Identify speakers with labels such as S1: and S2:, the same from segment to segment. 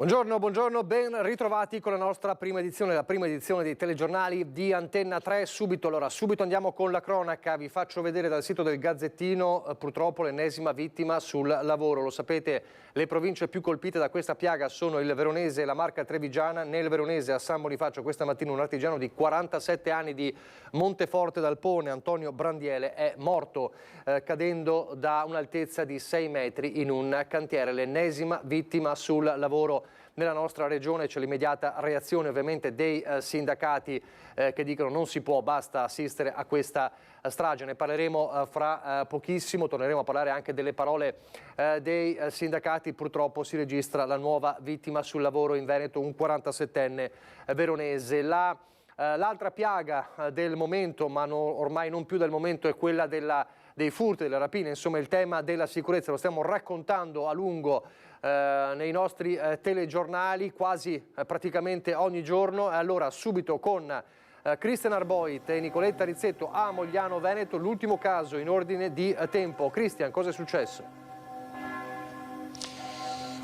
S1: Buongiorno, ben ritrovati con la nostra prima edizione, la prima edizione dei telegiornali di Antenna 3. Subito andiamo con la cronaca. Vi faccio vedere dal sito del Gazzettino purtroppo l'ennesima vittima sul lavoro. Lo sapete, le province più colpite da questa piaga sono il Veronese e la Marca Trevigiana. Nel Veronese, a San Bonifacio, questa mattina un artigiano di 47 anni di Monteforte d'Alpone, Antonio Brandiele, è morto cadendo da un'altezza di 6 metri in un cantiere. L'ennesima vittima sul lavoro nella nostra regione. C'è l'immediata reazione ovviamente dei sindacati che dicono non si può, basta assistere a questa strage. Ne parleremo fra pochissimo, torneremo a parlare anche delle parole dei sindacati. Purtroppo si registra la nuova vittima sul lavoro in Veneto, un 47enne veronese. L'altra piaga del momento, ma ormai non più del momento, è quella dei furti, delle rapine, insomma il tema della sicurezza lo stiamo raccontando a lungo nei nostri telegiornali quasi praticamente ogni giorno. Allora subito con Cristian Arboit e Nicoletta Rizzetto a Mogliano Veneto, l'ultimo caso in ordine di tempo. Cristian, cosa è successo?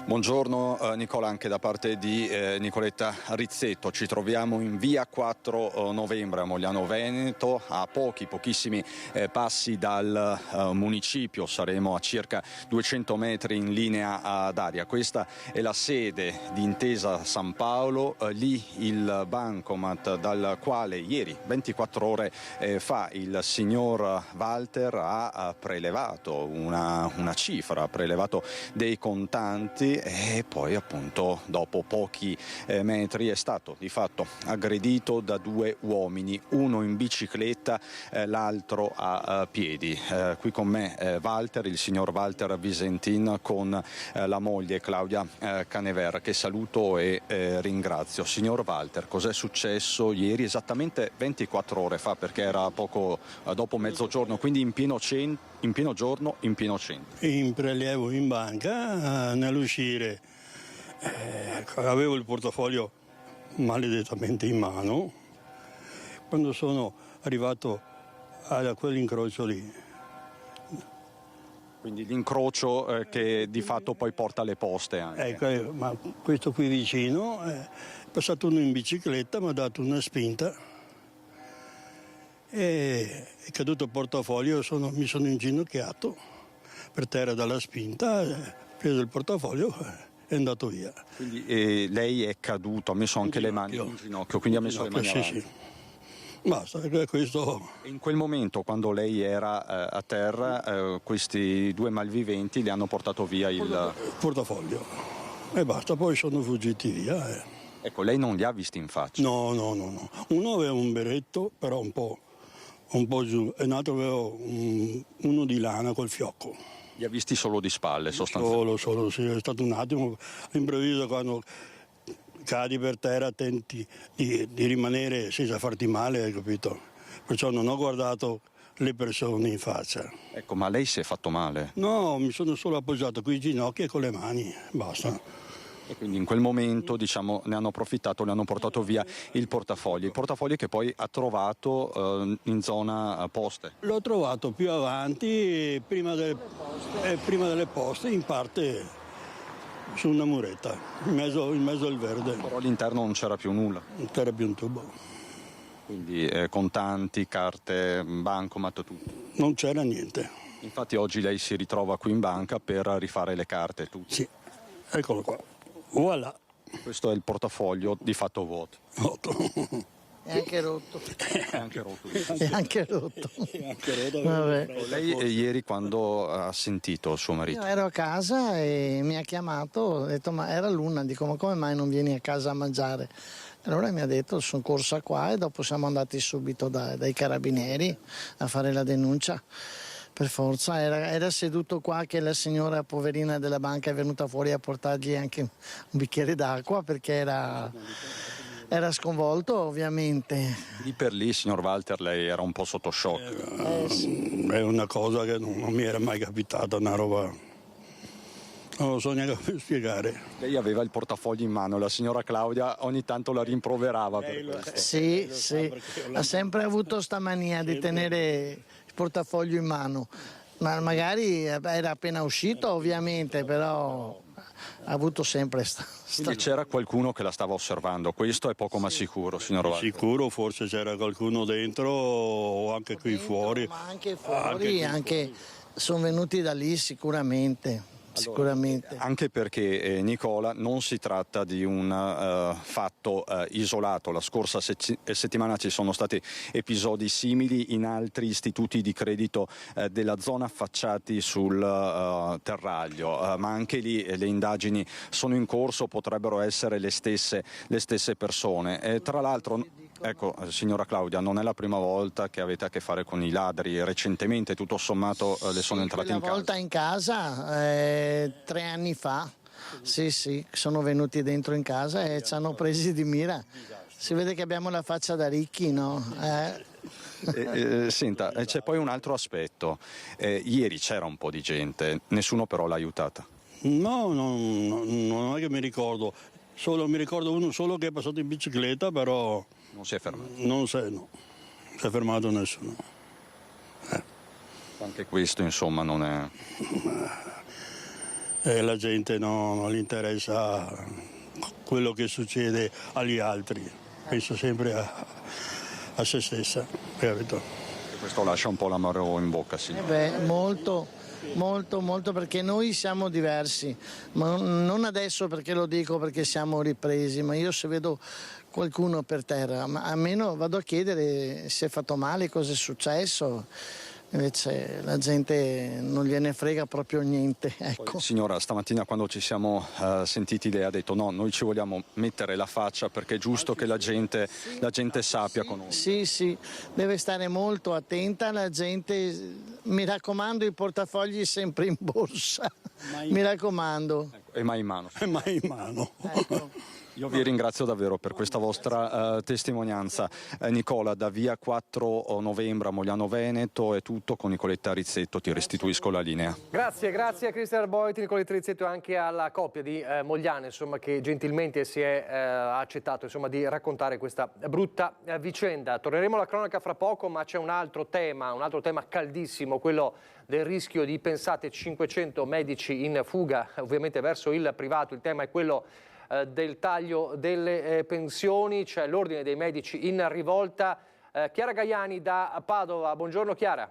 S2: Buongiorno Nicola, anche da parte di Nicoletta Rizzetto. Ci troviamo in via 4 novembre a Mogliano Veneto, a pochissimi passi dal municipio. Saremo a circa 200 metri in linea d'aria. Questa è la sede di Intesa San Paolo, lì il bancomat dal quale ieri, 24 ore fa, il signor Walter ha prelevato una cifra, ha prelevato dei contanti e poi appunto dopo pochi metri è stato di fatto aggredito da due uomini, uno in bicicletta, l'altro a piedi. Qui con me Walter, il signor Walter Visentin, con la moglie Claudia Canever, che saluto e ringrazio. Signor Walter, cos'è successo ieri esattamente 24 ore fa, perché era poco dopo mezzogiorno, quindi in pieno giorno, in pieno centro?
S3: In prelievo in banca, nell'uscire avevo il portafoglio maledettamente in mano. Quando sono arrivato a quell'incrocio lì.
S2: Quindi l'incrocio che di fatto poi porta alle poste anche.
S3: Ecco, ma questo qui vicino è passato uno in bicicletta, mi ha dato una spinta e è caduto il portafoglio, mi sono inginocchiato per terra dalla spinta, preso il portafoglio e è andato via.
S2: Quindi lei è caduto, ha messo anche le mani in ginocchio, quindi ha messo le mani avanti.
S3: Sì. Basta, questo.
S2: In quel momento, quando lei era a terra, questi due malviventi le hanno portato via il
S3: portafoglio e basta, poi sono fuggiti via.
S2: Ecco, lei non li ha visti in faccia?
S3: No. Uno aveva un berretto, però un po' giù, e l'altro aveva uno di lana col fiocco.
S2: Li ha visti solo di spalle, sostanzialmente?
S3: Solo, sì, è stato un attimo all'improvviso, quando cadi per terra tenti di rimanere senza farti male, hai capito? Perciò non ho guardato le persone in faccia.
S2: Ecco, ma lei si è fatto male?
S3: No, mi sono solo appoggiato qui i ginocchi e con le mani, basta.
S2: E quindi in quel momento, diciamo, ne hanno approfittato, le hanno portato via il portafoglio che poi ha trovato in zona poste.
S3: L'ho trovato più avanti, prima delle poste, in parte su una muretta, in mezzo al verde.
S2: Però all'interno non c'era più nulla?
S3: Non c'era più un tubo.
S2: Quindi contanti, carte, bancomat, tutto?
S3: Non c'era niente.
S2: Infatti oggi lei si ritrova qui in banca per rifare le carte, tutto?
S3: Sì, eccolo qua. Voilà.
S2: Questo è il portafoglio di fatto vuoto.
S4: È anche rotto.
S2: È anche rotto.
S4: È anche rotto.
S3: Vabbè.
S2: Lei ieri quando ha sentito suo marito?
S4: Io ero a casa e mi ha chiamato, ho detto ma era l'una, dico ma come mai non vieni a casa a mangiare? Allora mi ha detto sono corsa qua e dopo siamo andati subito dai carabinieri a fare la denuncia. Per forza, era seduto qua che la signora poverina della banca è venuta fuori a portargli anche un bicchiere d'acqua perché era sconvolto ovviamente.
S2: Lì per lì, signor Walter, lei era un po' sotto shock.
S4: Sì.
S3: È una cosa che non mi era mai capitata, una roba. Non lo so neanche spiegare.
S2: Lei aveva il portafoglio in mano, la signora Claudia ogni tanto la rimproverava per questo.
S4: Sì, ha sempre avuto sta mania di tenere portafoglio in mano, ma magari era appena uscito ovviamente, però ha avuto sempre
S2: Quindi c'era qualcuno che la stava osservando, questo è poco ma sicuro, signor Rovati.
S3: Sicuro, forse c'era qualcuno dentro o anche qui fuori.
S4: Ma anche fuori, sono venuti da lì sicuramente. Sicuramente.
S2: Anche perché Nicola non si tratta di un fatto isolato, la scorsa settimana ci sono stati episodi simili in altri istituti di credito della zona affacciati sul terraglio, ma anche lì le indagini sono in corso, potrebbero essere le stesse persone. Tra l'altro, ecco, signora Claudia, non è la prima volta che avete a che fare con i ladri, recentemente tutto sommato le sono entrati in casa.
S4: Una volta in casa, 3 anni fa, sì, sono venuti dentro in casa e ci hanno presi di mira. Si vede che abbiamo la faccia da ricchi, no?
S2: Senta, c'è poi un altro aspetto. Ieri c'era un po' di gente, nessuno però l'ha aiutata.
S3: No, non è che mi ricordo. Mi ricordo uno solo che è passato in bicicletta, però
S2: Non si è fermato.
S3: non si è fermato nessuno.
S2: Anche questo, insomma, non è...
S3: La gente non gli interessa quello che succede agli altri, penso sempre a se stessa, capito?
S2: E questo lascia un po' l'amaro in bocca, signora.
S4: Molto, perché noi siamo diversi, ma non adesso perché lo dico perché siamo ripresi, ma io se vedo qualcuno per terra, ma almeno vado a chiedere se è fatto male, cosa è successo. Invece la gente non gliene frega proprio niente. Ecco.
S2: Poi, signora, stamattina quando ci siamo sentiti lei ha detto no, noi ci vogliamo mettere la faccia perché è giusto che la gente sappia conoscere.
S4: Sì, deve stare molto attenta la gente, mi raccomando i portafogli sempre in borsa, mi raccomando.
S2: E mai in mano.
S3: Mai in mano.
S4: Ecco.
S2: Io vi ringrazio davvero per questa vostra testimonianza. Nicola, da via 4 novembre a Mogliano Veneto è tutto, con Nicoletta Rizzetto ti restituisco la linea.
S1: Grazie a Cristian Arboiti, Nicoletta Rizzetto e anche alla coppia di Mogliano, insomma, che gentilmente si è accettato, insomma, di raccontare questa brutta vicenda. Torneremo alla cronaca fra poco, ma c'è un altro tema caldissimo, quello del rischio di, pensate, 500 medici in fuga, ovviamente verso il privato. Il tema è quello del taglio delle pensioni, c'è l'ordine dei medici in rivolta. Chiara Gaiani da Padova, buongiorno Chiara.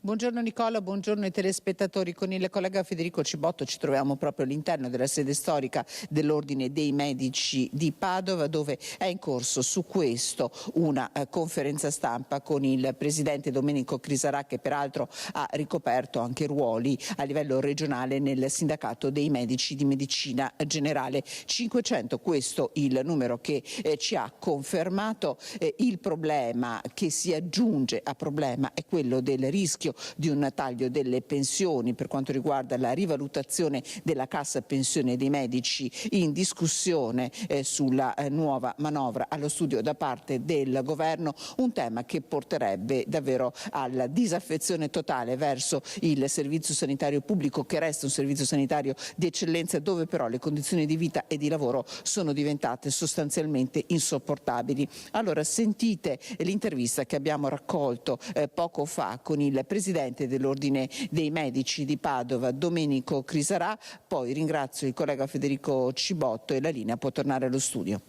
S5: Buongiorno Nicola, buongiorno ai telespettatori. Con il collega Federico Cibotto ci troviamo proprio all'interno della sede storica dell'Ordine dei Medici di Padova, dove è in corso su questo una conferenza stampa con il presidente Domenico Crisarà, che peraltro ha ricoperto anche ruoli a livello regionale nel sindacato dei medici di medicina generale. 500, questo il numero che ci ha confermato. Il problema che si aggiunge a problema è quello del rischio di un taglio delle pensioni per quanto riguarda la rivalutazione della cassa pensione dei medici in discussione sulla nuova manovra allo studio da parte del governo, un tema che porterebbe davvero alla disaffezione totale verso il servizio sanitario pubblico, che resta un servizio sanitario di eccellenza, dove però le condizioni di vita e di lavoro sono diventate sostanzialmente insopportabili. Allora, sentite l'intervista che abbiamo raccolto poco fa con il presidente dell'Ordine dei Medici di Padova, Domenico Crisarà. Poi ringrazio il collega Federico Cibotto e la linea può tornare allo studio.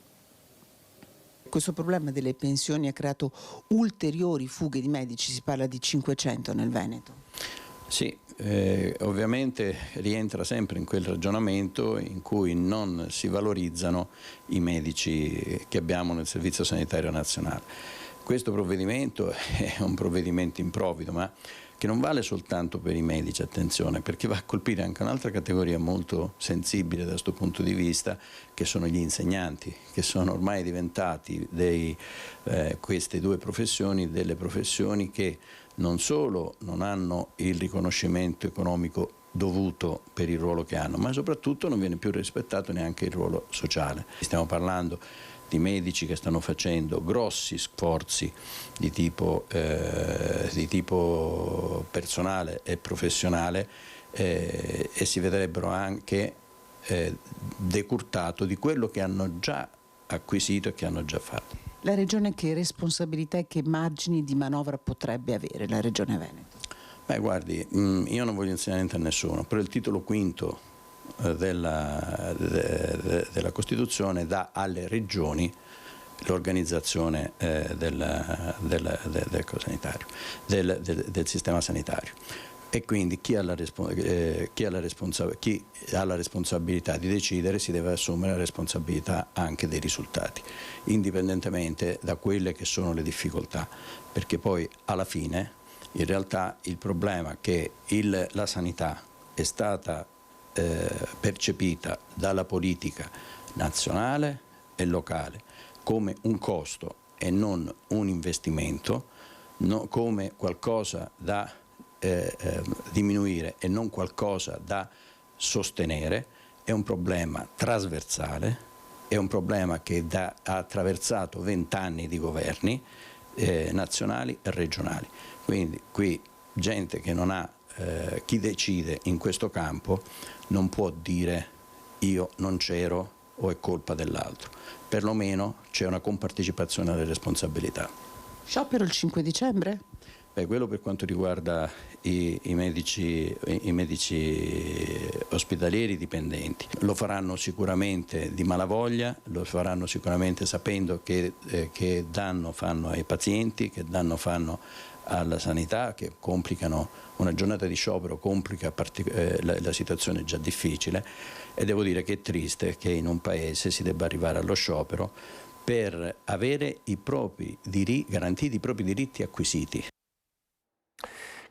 S5: Questo problema delle pensioni ha creato ulteriori fughe di medici, si parla di 500 nel Veneto.
S6: Sì, ovviamente rientra sempre in quel ragionamento in cui non si valorizzano i medici che abbiamo nel Servizio Sanitario Nazionale. Questo provvedimento è un provvedimento improvvido, ma che non vale soltanto per i medici, attenzione, perché va a colpire anche un'altra categoria molto sensibile da questo punto di vista, che sono gli insegnanti, che sono ormai diventati queste due professioni, delle professioni che non solo non hanno il riconoscimento economico dovuto per il ruolo che hanno, ma soprattutto non viene più rispettato neanche il ruolo sociale. Stiamo parlando di medici che stanno facendo grossi sforzi di tipo personale e professionale e si vedrebbero anche decurtato di quello che hanno già acquisito e che hanno già fatto.
S5: La Regione che responsabilità e che margini di manovra potrebbe avere, la Regione Veneto?
S6: Beh, guardi, io non voglio insegnamento a nessuno, però il titolo quinto della Costituzione dà alle regioni l'organizzazione del sistema sanitario, e quindi chi ha la responsabilità di decidere si deve assumere la responsabilità anche dei risultati, indipendentemente da quelle che sono le difficoltà, perché poi alla fine in realtà il problema è che la sanità è stata percepita dalla politica nazionale e locale come un costo e non un investimento, come qualcosa da diminuire e non qualcosa da sostenere. È un problema trasversale, è un problema che ha attraversato 20 anni di governi nazionali e regionali. Quindi qui gente che non ha, chi decide in questo campo non può dire io non c'ero o è colpa dell'altro, perlomeno c'è una compartecipazione alle responsabilità.
S5: Sciopero il 5 dicembre?
S6: Beh, quello per quanto riguarda i medici ospedalieri dipendenti. Lo faranno sicuramente di malavoglia, lo faranno sicuramente sapendo che danno fanno ai pazienti, che danno fanno alla sanità, che complicano una giornata di sciopero, complica la situazione già difficile, e devo dire che è triste che in un paese si debba arrivare allo sciopero per avere garantiti i propri diritti acquisiti.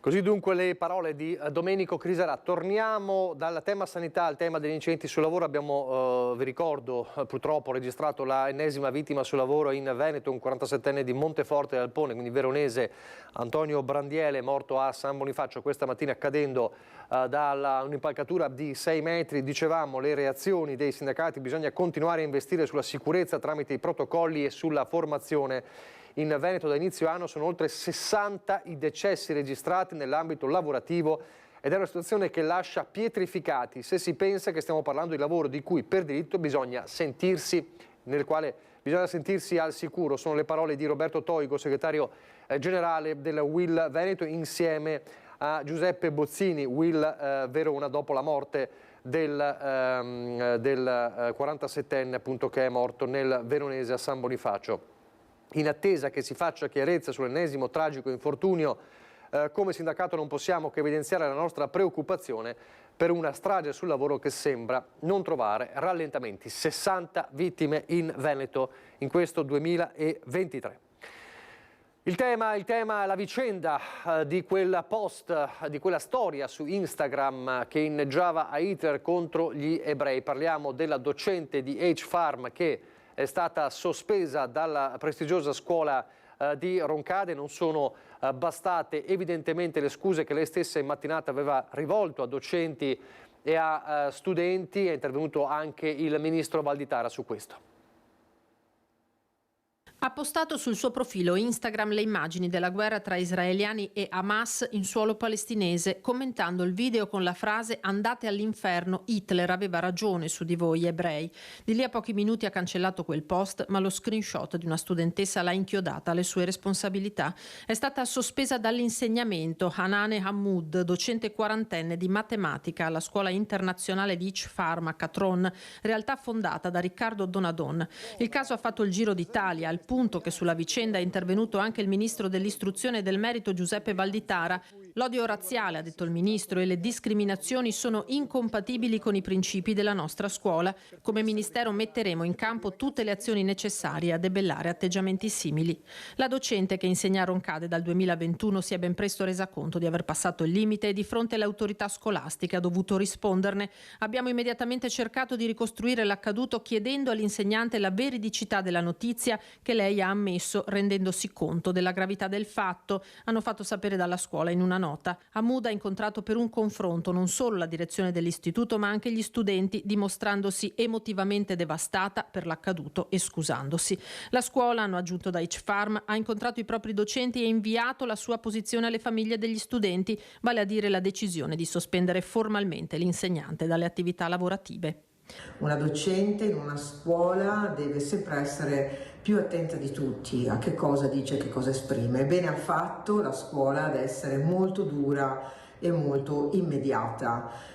S1: Così dunque le parole di Domenico Criserà. Torniamo dal tema sanità al tema degli incidenti sul lavoro. Abbiamo, vi ricordo, purtroppo registrato l'ennesima vittima sul lavoro in Veneto, un 47enne di Monteforte d'Alpone, quindi veronese, Antonio Brandiele, morto a San Bonifacio questa mattina cadendo da un'impalcatura di 6 metri. Dicevamo, le reazioni dei sindacati: bisogna continuare a investire sulla sicurezza tramite i protocolli e sulla formazione. In Veneto da inizio anno sono oltre 60 i decessi registrati nell'ambito lavorativo ed è una situazione che lascia pietrificati se si pensa che stiamo parlando di lavoro di cui per diritto nel quale bisogna sentirsi al sicuro. Sono le parole di Roberto Toigo, segretario generale del UIL Veneto, insieme a Giuseppe Bozzini, UIL Verona, dopo la morte del 47enne appunto, che è morto nel veronese a San Bonifacio. In attesa che si faccia chiarezza sull'ennesimo tragico infortunio, come sindacato non possiamo che evidenziare la nostra preoccupazione per una strage sul lavoro che sembra non trovare rallentamenti. 60 vittime in Veneto in questo 2023. Il tema, la vicenda di quel post, di quella storia su Instagram che inneggiava a Hitler contro gli ebrei. Parliamo della docente di H-Farm che è stata sospesa dalla prestigiosa scuola di Roncade. Non sono bastate evidentemente le scuse che lei stessa in mattinata aveva rivolto a docenti e a studenti. È intervenuto anche il ministro Valditara su questo.
S7: Ha postato sul suo profilo Instagram le immagini della guerra tra israeliani e Hamas in suolo palestinese, commentando il video con la frase «Andate all'inferno, Hitler aveva ragione su di voi ebrei». Di lì a pochi minuti ha cancellato quel post, ma lo screenshot di una studentessa l'ha inchiodata alle sue responsabilità. È stata sospesa dall'insegnamento Hanane Hammoud, docente quarantenne di matematica alla scuola internazionale di H-Farm a Catron, realtà fondata da Riccardo Donadon. Il caso ha fatto il giro d'Italia, al punto che sulla vicenda è intervenuto anche il ministro dell'istruzione e del merito Giuseppe Valditara. L'odio razziale, ha detto il ministro, e le discriminazioni sono incompatibili con i principi della nostra scuola. Come ministero metteremo in campo tutte le azioni necessarie a debellare atteggiamenti simili. La docente, che insegna a Roncade dal 2021, si è ben presto resa conto di aver passato il limite e di fronte alle autorità scolastiche ha dovuto risponderne. Abbiamo immediatamente cercato di ricostruire l'accaduto chiedendo all'insegnante la veridicità della notizia che lei ha ammesso, rendendosi conto della gravità del fatto, hanno fatto sapere dalla scuola in una nota. Hammoud ha incontrato per un confronto non solo la direzione dell'istituto ma anche gli studenti, dimostrandosi emotivamente devastata per l'accaduto e scusandosi. La scuola, hanno aggiunto da H-Farm, ha incontrato i propri docenti e inviato la sua posizione alle famiglie degli studenti, vale a dire la decisione di sospendere formalmente l'insegnante dalle attività lavorative.
S8: Una docente in una scuola deve sempre essere più attenta di tutti a che cosa dice, che cosa esprime. Bene ha fatto la scuola ad essere molto dura e molto immediata.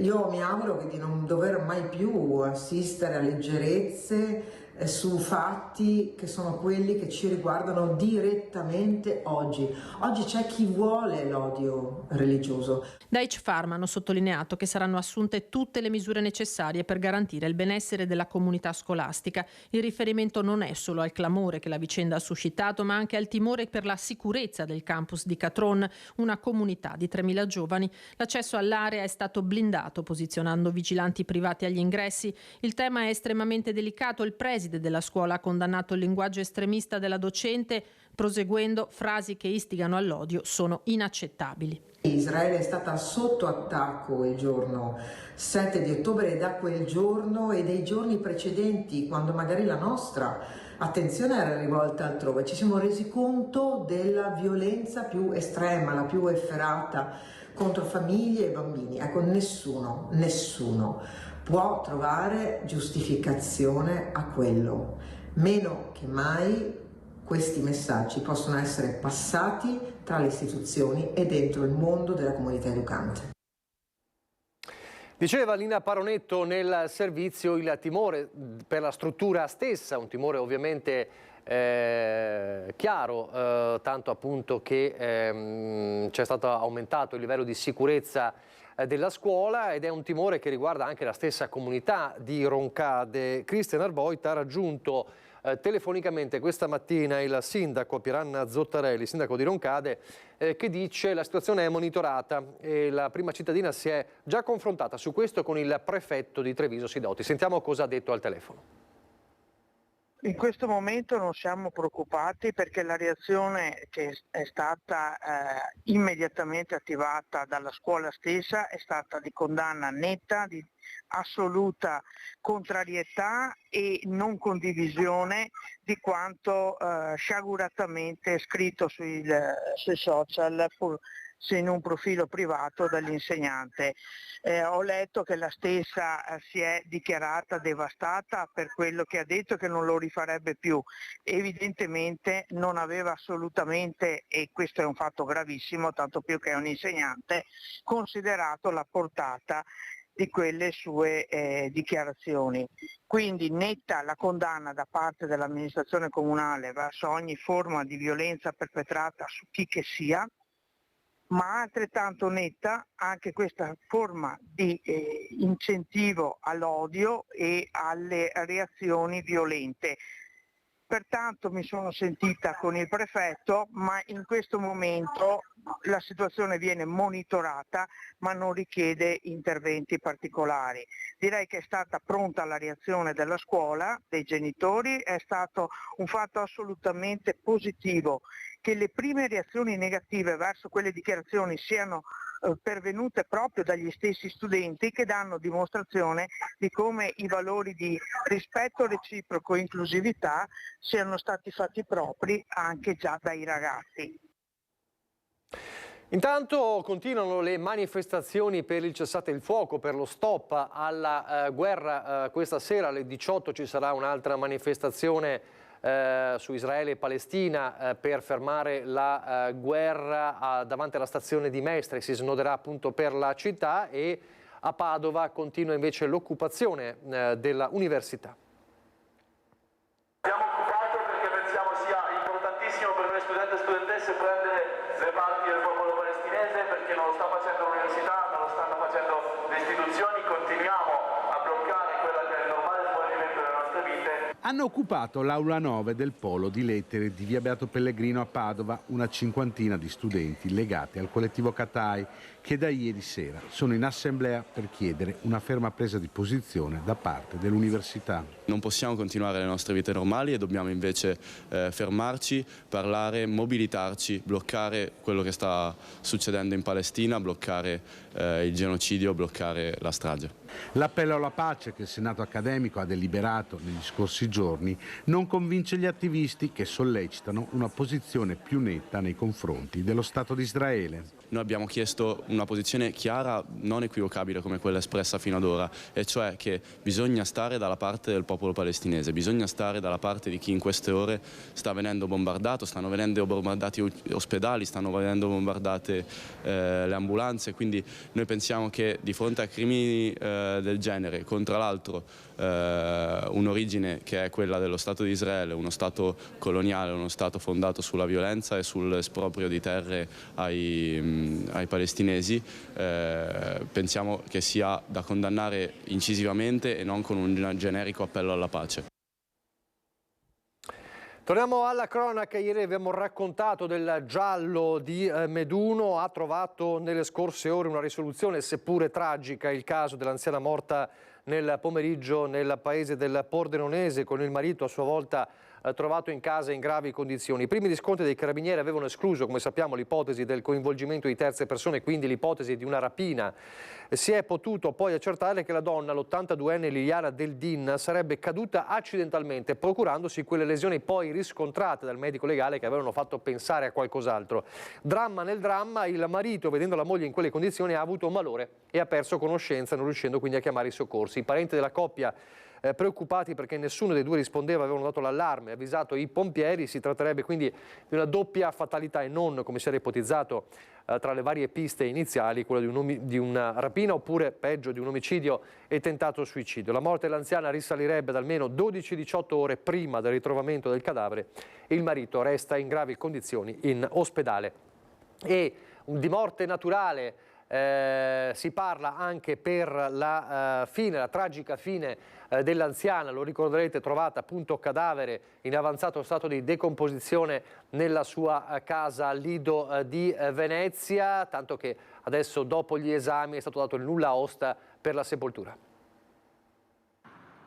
S8: Io mi auguro di non dover mai più assistere a leggerezze su fatti che sono quelli che ci riguardano direttamente oggi. Oggi c'è chi vuole l'odio religioso.
S7: Da ICFARM hanno sottolineato che saranno assunte tutte le misure necessarie per garantire il benessere della comunità scolastica. Il riferimento non è solo al clamore che la vicenda ha suscitato, ma anche al timore per la sicurezza del campus di Catron, una comunità di 3.000 giovani. L'accesso all'area è stato blindato, posizionando vigilanti privati agli ingressi. Il tema è estremamente delicato. Il preside della scuola ha condannato il linguaggio estremista della docente, proseguendo: frasi che istigano all'odio sono inaccettabili.
S8: Israele è stata sotto attacco il giorno 7 di ottobre e da quel giorno e dei giorni precedenti, quando magari la nostra attenzione era rivolta altrove, ci siamo resi conto della violenza più estrema, la più efferata contro famiglie e bambini. Ecco, nessuno può trovare giustificazione a quello. Meno che mai questi messaggi possono essere passati tra le istituzioni e dentro il mondo della comunità educante.
S1: Diceva Lina Paronetto nel servizio il timore per la struttura stessa, un timore ovviamente chiaro, tanto appunto che c'è stato aumentato il livello di sicurezza della scuola ed è un timore che riguarda anche la stessa comunità di Roncade. Cristian Arboit ha raggiunto telefonicamente questa mattina il sindaco Pieranna Zottarelli, sindaco di Roncade, che dice che la situazione è monitorata e la prima cittadina si è già confrontata su questo con il prefetto di Treviso Sidoti. Sentiamo cosa ha detto al telefono.
S9: In questo momento non siamo preoccupati perché la reazione che è stata immediatamente attivata dalla scuola stessa è stata di condanna netta, di assoluta contrarietà e non condivisione di quanto sciaguratamente scritto sui social in un profilo privato dall'insegnante. Ho letto che la stessa si è dichiarata devastata per quello che ha detto, che non lo rifarebbe più. Evidentemente non aveva assolutamente, e questo è un fatto gravissimo, tanto più che è un insegnante, considerato la portata di quelle sue dichiarazioni. Quindi netta la condanna da parte dell'amministrazione comunale verso ogni forma di violenza perpetrata su chi che sia, ma altrettanto netta anche questa forma di incentivo all'odio e alle reazioni violente. Pertanto mi sono sentita con il prefetto, ma in questo momento la situazione viene monitorata ma non richiede interventi particolari. Direi che è stata pronta la reazione della scuola, dei genitori, è stato un fatto assolutamente positivo che le prime reazioni negative verso quelle dichiarazioni siano pervenute proprio dagli stessi studenti, che danno dimostrazione di come i valori di rispetto reciproco e inclusività siano stati fatti propri anche già dai ragazzi.
S1: Intanto continuano le manifestazioni per il cessate il fuoco, per lo stop alla guerra. Questa sera alle 18 ci sarà un'altra manifestazione su Israele e Palestina per fermare la guerra davanti alla stazione di Mestre. Si snoderà appunto per la città e a Padova continua invece l'occupazione della università.
S10: Siamo occupati perché pensiamo sia importantissimo per noi studenti e studentesse prendere le parti del popolo palestinese, perché non lo sta facendo l'università, non lo stanno facendo le istituzioni. Continuiamo a bloccare quella che è il normale svolgimento delle nostre vite.
S11: Hanno occupato l'aula 9 del polo di lettere di via Beato Pellegrino a Padova una cinquantina di studenti legati al collettivo Catai che da ieri sera sono in assemblea per chiedere una ferma presa di posizione da parte dell'università.
S12: Non possiamo continuare le nostre vite normali e dobbiamo invece fermarci, parlare, mobilitarci, bloccare quello che sta succedendo in Palestina, bloccare il genocidio, bloccare la strage.
S11: L'appello alla pace che il Senato accademico ha deliberato negli scorsi giorni non convince gli attivisti che sollecitano una posizione più netta nei confronti dello Stato di Israele.
S12: Noi abbiamo chiesto una posizione chiara, non equivocabile come quella espressa fino ad ora, e cioè che bisogna stare dalla parte del popolo palestinese, bisogna stare dalla parte di chi in queste ore sta venendo bombardato, stanno venendo bombardati ospedali, stanno venendo bombardate le ambulanze, quindi noi pensiamo che di fronte a crimini del genere, con tra l'altro un'origine che è quella dello Stato di Israele, uno Stato coloniale, uno Stato fondato sulla violenza e sull'esproprio di terre ai palestinesi, pensiamo che sia da condannare incisivamente e non con un generico appello alla pace.
S1: Torniamo alla cronaca. Ieri abbiamo raccontato del giallo di Meduno. Ha trovato nelle scorse ore una risoluzione, seppure tragica, il caso dell'anziana morta nel pomeriggio nel paese del Pordenonese, con il marito a sua volta trovato in casa in gravi condizioni. I primi riscontri dei carabinieri avevano escluso, come sappiamo, l'ipotesi del coinvolgimento di terze persone, quindi l'ipotesi di una rapina. Si è potuto poi accertare che la donna, l'82enne Liliana Del Din, sarebbe caduta accidentalmente, procurandosi quelle lesioni poi riscontrate dal medico legale che avevano fatto pensare a qualcos'altro. Dramma nel dramma, il marito, vedendo la moglie in quelle condizioni, ha avuto un malore e ha perso conoscenza, non riuscendo quindi a chiamare i soccorsi. I parenti della coppia, preoccupati perché nessuno dei due rispondeva, avevano dato l'allarme, avvisato i pompieri. Si tratterebbe quindi di una doppia fatalità e non, come si era ipotizzato tra le varie piste iniziali, quella di una rapina oppure, peggio, di un omicidio e tentato suicidio. La morte dell'anziana risalirebbe ad almeno 12-18 ore prima del ritrovamento del cadavere. Il marito resta in gravi condizioni in ospedale. E di morte naturale si parla anche per la tragica fine dell'anziana. Lo ricorderete, trovata appunto cadavere in avanzato stato di decomposizione nella sua casa al Lido di Venezia, tanto che adesso, dopo gli esami, è stato dato il nulla osta per la sepoltura.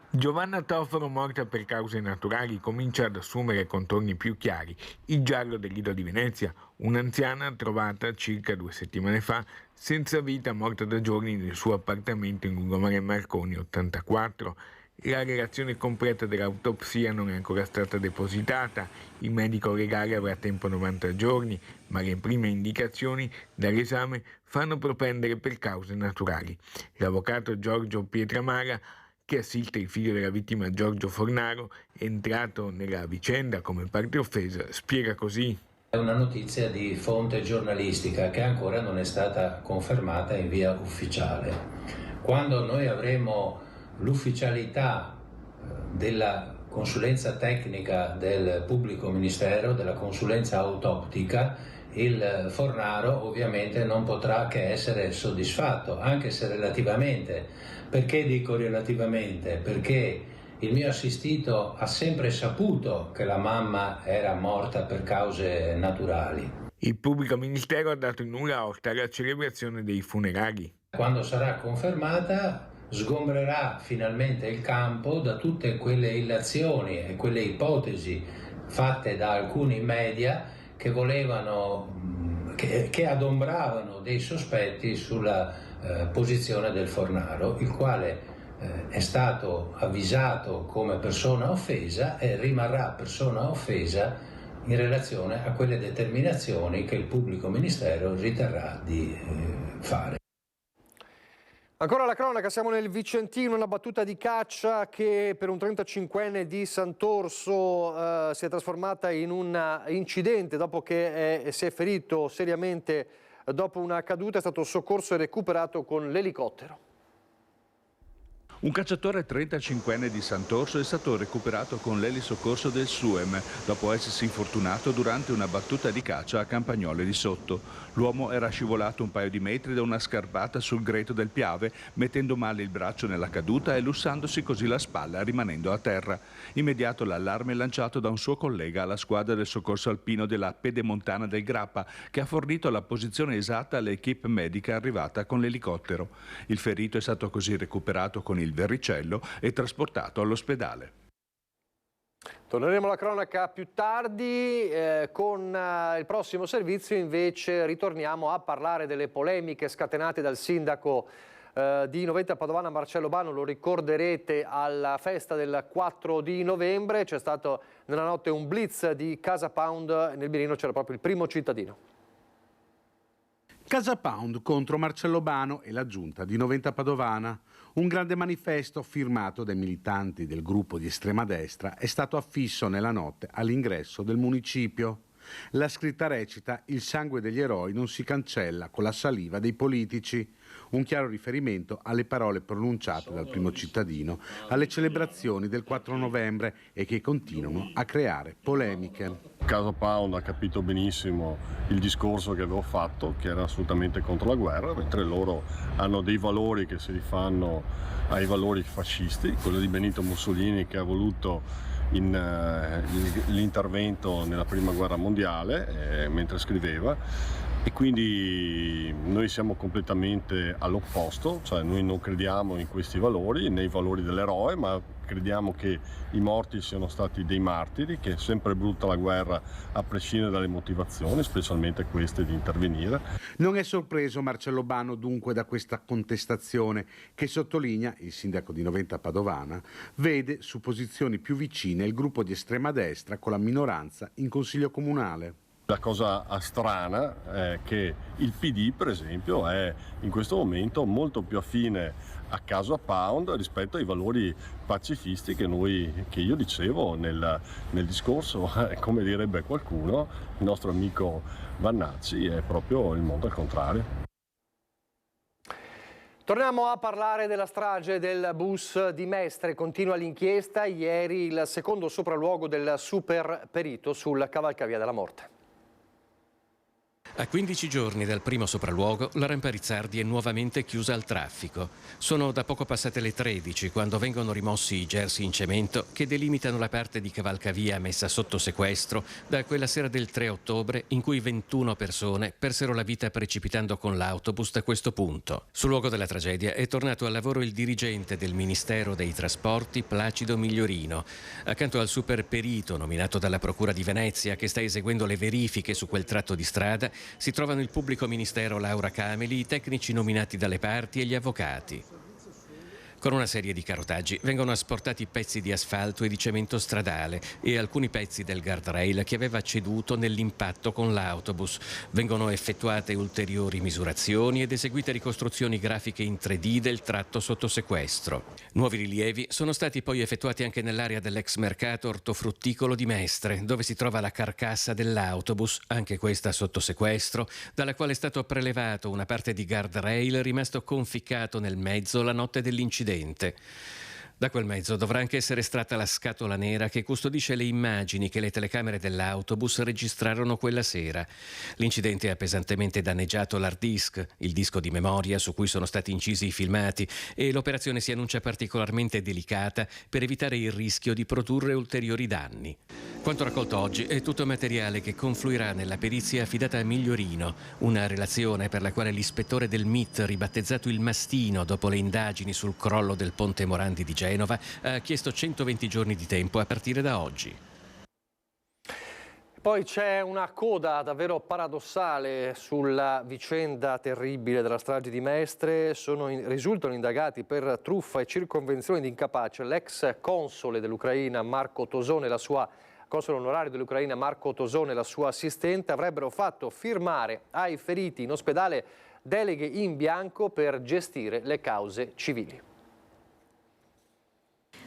S13: Giovanna Toforo, morta per cause naturali, comincia ad assumere contorni più chiari. Il giallo del Lido di Venezia, un'anziana trovata circa 2 settimane fa, senza vita, morta da giorni nel suo appartamento in Lungomare Marconi 84. La relazione completa dell'autopsia non è ancora stata depositata. Il medico legale avrà tempo 90 giorni, ma le prime indicazioni dall'esame fanno propendere per cause naturali. L'avvocato Giorgio Pietramala, che assiste il figlio della vittima Giorgio Fornaro, entrato nella vicenda come parte offesa, spiega così.
S14: È una notizia di fonte giornalistica che ancora non è stata confermata in via ufficiale. Quando noi avremo l'ufficialità della consulenza tecnica del pubblico ministero, della consulenza autoptica, il Fornaro ovviamente non potrà che essere soddisfatto, anche se relativamente. Perché dico relativamente? Perché il mio assistito ha sempre saputo che la mamma era morta per cause naturali.
S13: Il pubblico ministero ha dato il nulla osta alla celebrazione dei funerali.
S14: Quando sarà confermata, sgombrerà finalmente il campo da tutte quelle illazioni e quelle ipotesi fatte da alcuni media che volevano, che adombravano dei sospetti sulla posizione del Fornaro, il quale è stato avvisato come persona offesa e rimarrà persona offesa in relazione a quelle determinazioni che il pubblico ministero riterrà di fare.
S1: Ancora la cronaca, siamo nel Vicentino, una battuta di caccia che per un 35enne di Sant'Orso si è trasformata in un incidente dopo che si è ferito seriamente dopo una caduta. È stato soccorso e recuperato con l'elicottero.
S15: Un cacciatore 35enne di Sant'Orso è stato recuperato con l'elisoccorso del SUEM dopo essersi infortunato durante una battuta di caccia a Campagnole di Sotto. L'uomo era scivolato un paio di metri da una scarpata sul greto del Piave, mettendo male il braccio nella caduta e lussandosi così la spalla, rimanendo a terra. Immediato l'allarme lanciato da un suo collega alla squadra del soccorso alpino della Pedemontana del Grappa, che ha fornito la posizione esatta all'equipe medica arrivata con l'elicottero. Il ferito è stato così recuperato con il verricello e trasportato all'ospedale.
S1: Torneremo alla cronaca più tardi. Con il prossimo servizio invece ritorniamo a parlare delle polemiche scatenate dal sindaco di Noventa Padovana Marcello Bano, lo ricorderete alla festa del 4 di novembre, c'è stato nella notte un blitz di Casa Pound, nel mirino c'era proprio il primo cittadino.
S11: Casa Pound contro Marcello Bano e la giunta di Noventa Padovana. Un grande manifesto firmato dai militanti del gruppo di estrema destra è stato affisso nella notte all'ingresso del municipio. La scritta recita: il sangue degli eroi non si cancella con la saliva dei politici. Un chiaro riferimento alle parole pronunciate dal primo cittadino alle celebrazioni del 4 novembre e che continuano a creare polemiche.
S16: Casa Pound ha capito benissimo il discorso che avevo fatto, che era assolutamente contro la guerra, mentre loro hanno dei valori che si rifanno ai valori fascisti, quello di Benito Mussolini che ha voluto l'intervento nella prima guerra mondiale mentre scriveva, e quindi noi siamo completamente all'opposto, cioè noi non crediamo in questi valori, nei valori dell'eroe, ma crediamo che i morti siano stati dei martiri, che è sempre brutta la guerra a prescindere dalle motivazioni, specialmente queste di intervenire.
S11: Non è sorpreso Marcello Bano dunque da questa contestazione che, sottolinea il sindaco di Noventa Padovana, vede su posizioni più vicine il gruppo di estrema destra con la minoranza in consiglio comunale.
S16: La cosa strana è che il PD, per esempio, è in questo momento molto più affine a Casa Pound rispetto ai valori pacifisti che io dicevo nel discorso. Come direbbe qualcuno, il nostro amico Vannacci, è proprio il mondo al contrario.
S1: Torniamo a parlare della strage del bus di Mestre. Continua l'inchiesta. Ieri il secondo sopralluogo del super perito sul cavalcavia della morte.
S17: A 15 giorni dal primo sopralluogo, la Rampa Rizzardi è nuovamente chiusa al traffico. Sono da poco passate le 13 quando vengono rimossi i gersi in cemento che delimitano la parte di cavalcavia messa sotto sequestro da quella sera del 3 ottobre in cui 21 persone persero la vita precipitando con l'autobus da questo punto. Sul luogo della tragedia è tornato al lavoro il dirigente del Ministero dei Trasporti, Placido Migliorino. Accanto al super perito nominato dalla Procura di Venezia che sta eseguendo le verifiche su quel tratto di strada, si trovano il pubblico ministero Laura Cameli, i tecnici nominati dalle parti e gli avvocati. Con una serie di carotaggi vengono asportati pezzi di asfalto e di cemento stradale e alcuni pezzi del guardrail che aveva ceduto nell'impatto con l'autobus. Vengono effettuate ulteriori misurazioni ed eseguite ricostruzioni grafiche in 3D del tratto sotto sequestro. Nuovi rilievi sono stati poi effettuati anche nell'area dell'ex mercato ortofrutticolo di Mestre, dove si trova la carcassa dell'autobus, anche questa sotto sequestro, dalla quale è stato prelevato una parte di guardrail rimasto conficcato nel mezzo la notte dell'incidente. Da quel mezzo dovrà anche essere estratta la scatola nera che custodisce le immagini che le telecamere dell'autobus registrarono quella sera. L'incidente ha pesantemente danneggiato l'hard disk, il disco di memoria su cui sono stati incisi i filmati, e l'operazione si annuncia particolarmente delicata per evitare il rischio di produrre ulteriori danni. Quanto raccolto oggi è tutto materiale che confluirà nella perizia affidata a Migliorino, una relazione per la quale l'ispettore del MIT, ribattezzato il Mastino dopo le indagini sul crollo del ponte Morandi di Genova, ha chiesto 120 giorni di tempo a partire da oggi.
S1: Poi c'è una coda davvero paradossale sulla vicenda terribile della strage di Mestre. Risultano indagati per truffa e circonvenzione di incapace l'ex console dell'Ucraina Marco Tosone e la sua console onorario dell'Ucraina Marco Tosone e la sua assistente avrebbero fatto firmare ai feriti in ospedale deleghe in bianco per gestire le cause civili.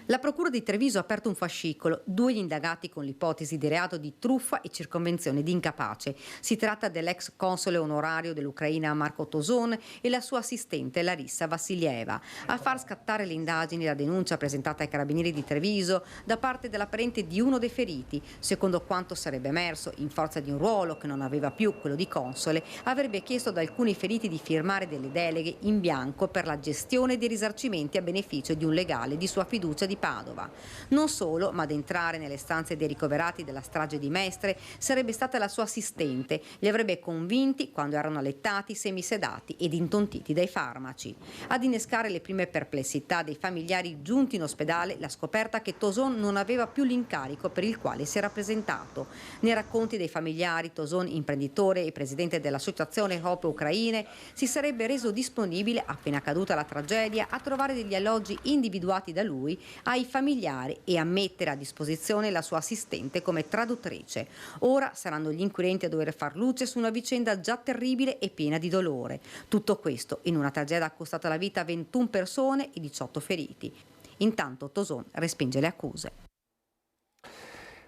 S18: La Procura di Treviso ha aperto un fascicolo, 2 gli indagati con l'ipotesi di reato di truffa e circonvenzione di incapace. Si tratta dell'ex console onorario dell'Ucraina Marco Tosone e la sua assistente Larissa Vassilieva. A far scattare le indagini la denuncia presentata ai carabinieri di Treviso da parte della parente di uno dei feriti. Secondo quanto sarebbe emerso, in forza di un ruolo che non aveva più, quello di console, avrebbe chiesto ad alcuni feriti di firmare delle deleghe in bianco per la gestione dei risarcimenti a beneficio di un legale di sua fiducia di Padova. Non solo, ma ad entrare nelle stanze dei ricoverati della strage di Mestre sarebbe stata la sua assistente, li avrebbe convinti quando erano allettati, semisedati ed intontiti dai farmaci. Ad innescare le prime perplessità dei familiari giunti in ospedale la scoperta che Toson non aveva più l'incarico per il quale si era presentato. Nei racconti dei familiari, Toson, imprenditore e presidente dell'associazione Hope Ucraine, si sarebbe reso disponibile, appena accaduta la tragedia, a trovare degli alloggi individuati da lui ai familiari e a mettere a disposizione la sua assistente come traduttrice. Ora saranno gli inquirenti a dover far luce su una vicenda già terribile e piena di dolore. Tutto questo in una tragedia costata la vita a 21 persone e 18 feriti. Intanto Toson respinge le accuse.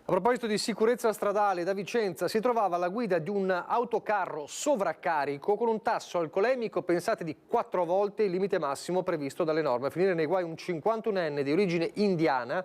S1: A proposito di sicurezza stradale, da Vicenza si trovava alla guida di un autocarro sovraccarico con un tasso alcolemico, pensate, di 4 volte il limite massimo previsto dalle norme. A finire nei guai un 51enne di origine indiana,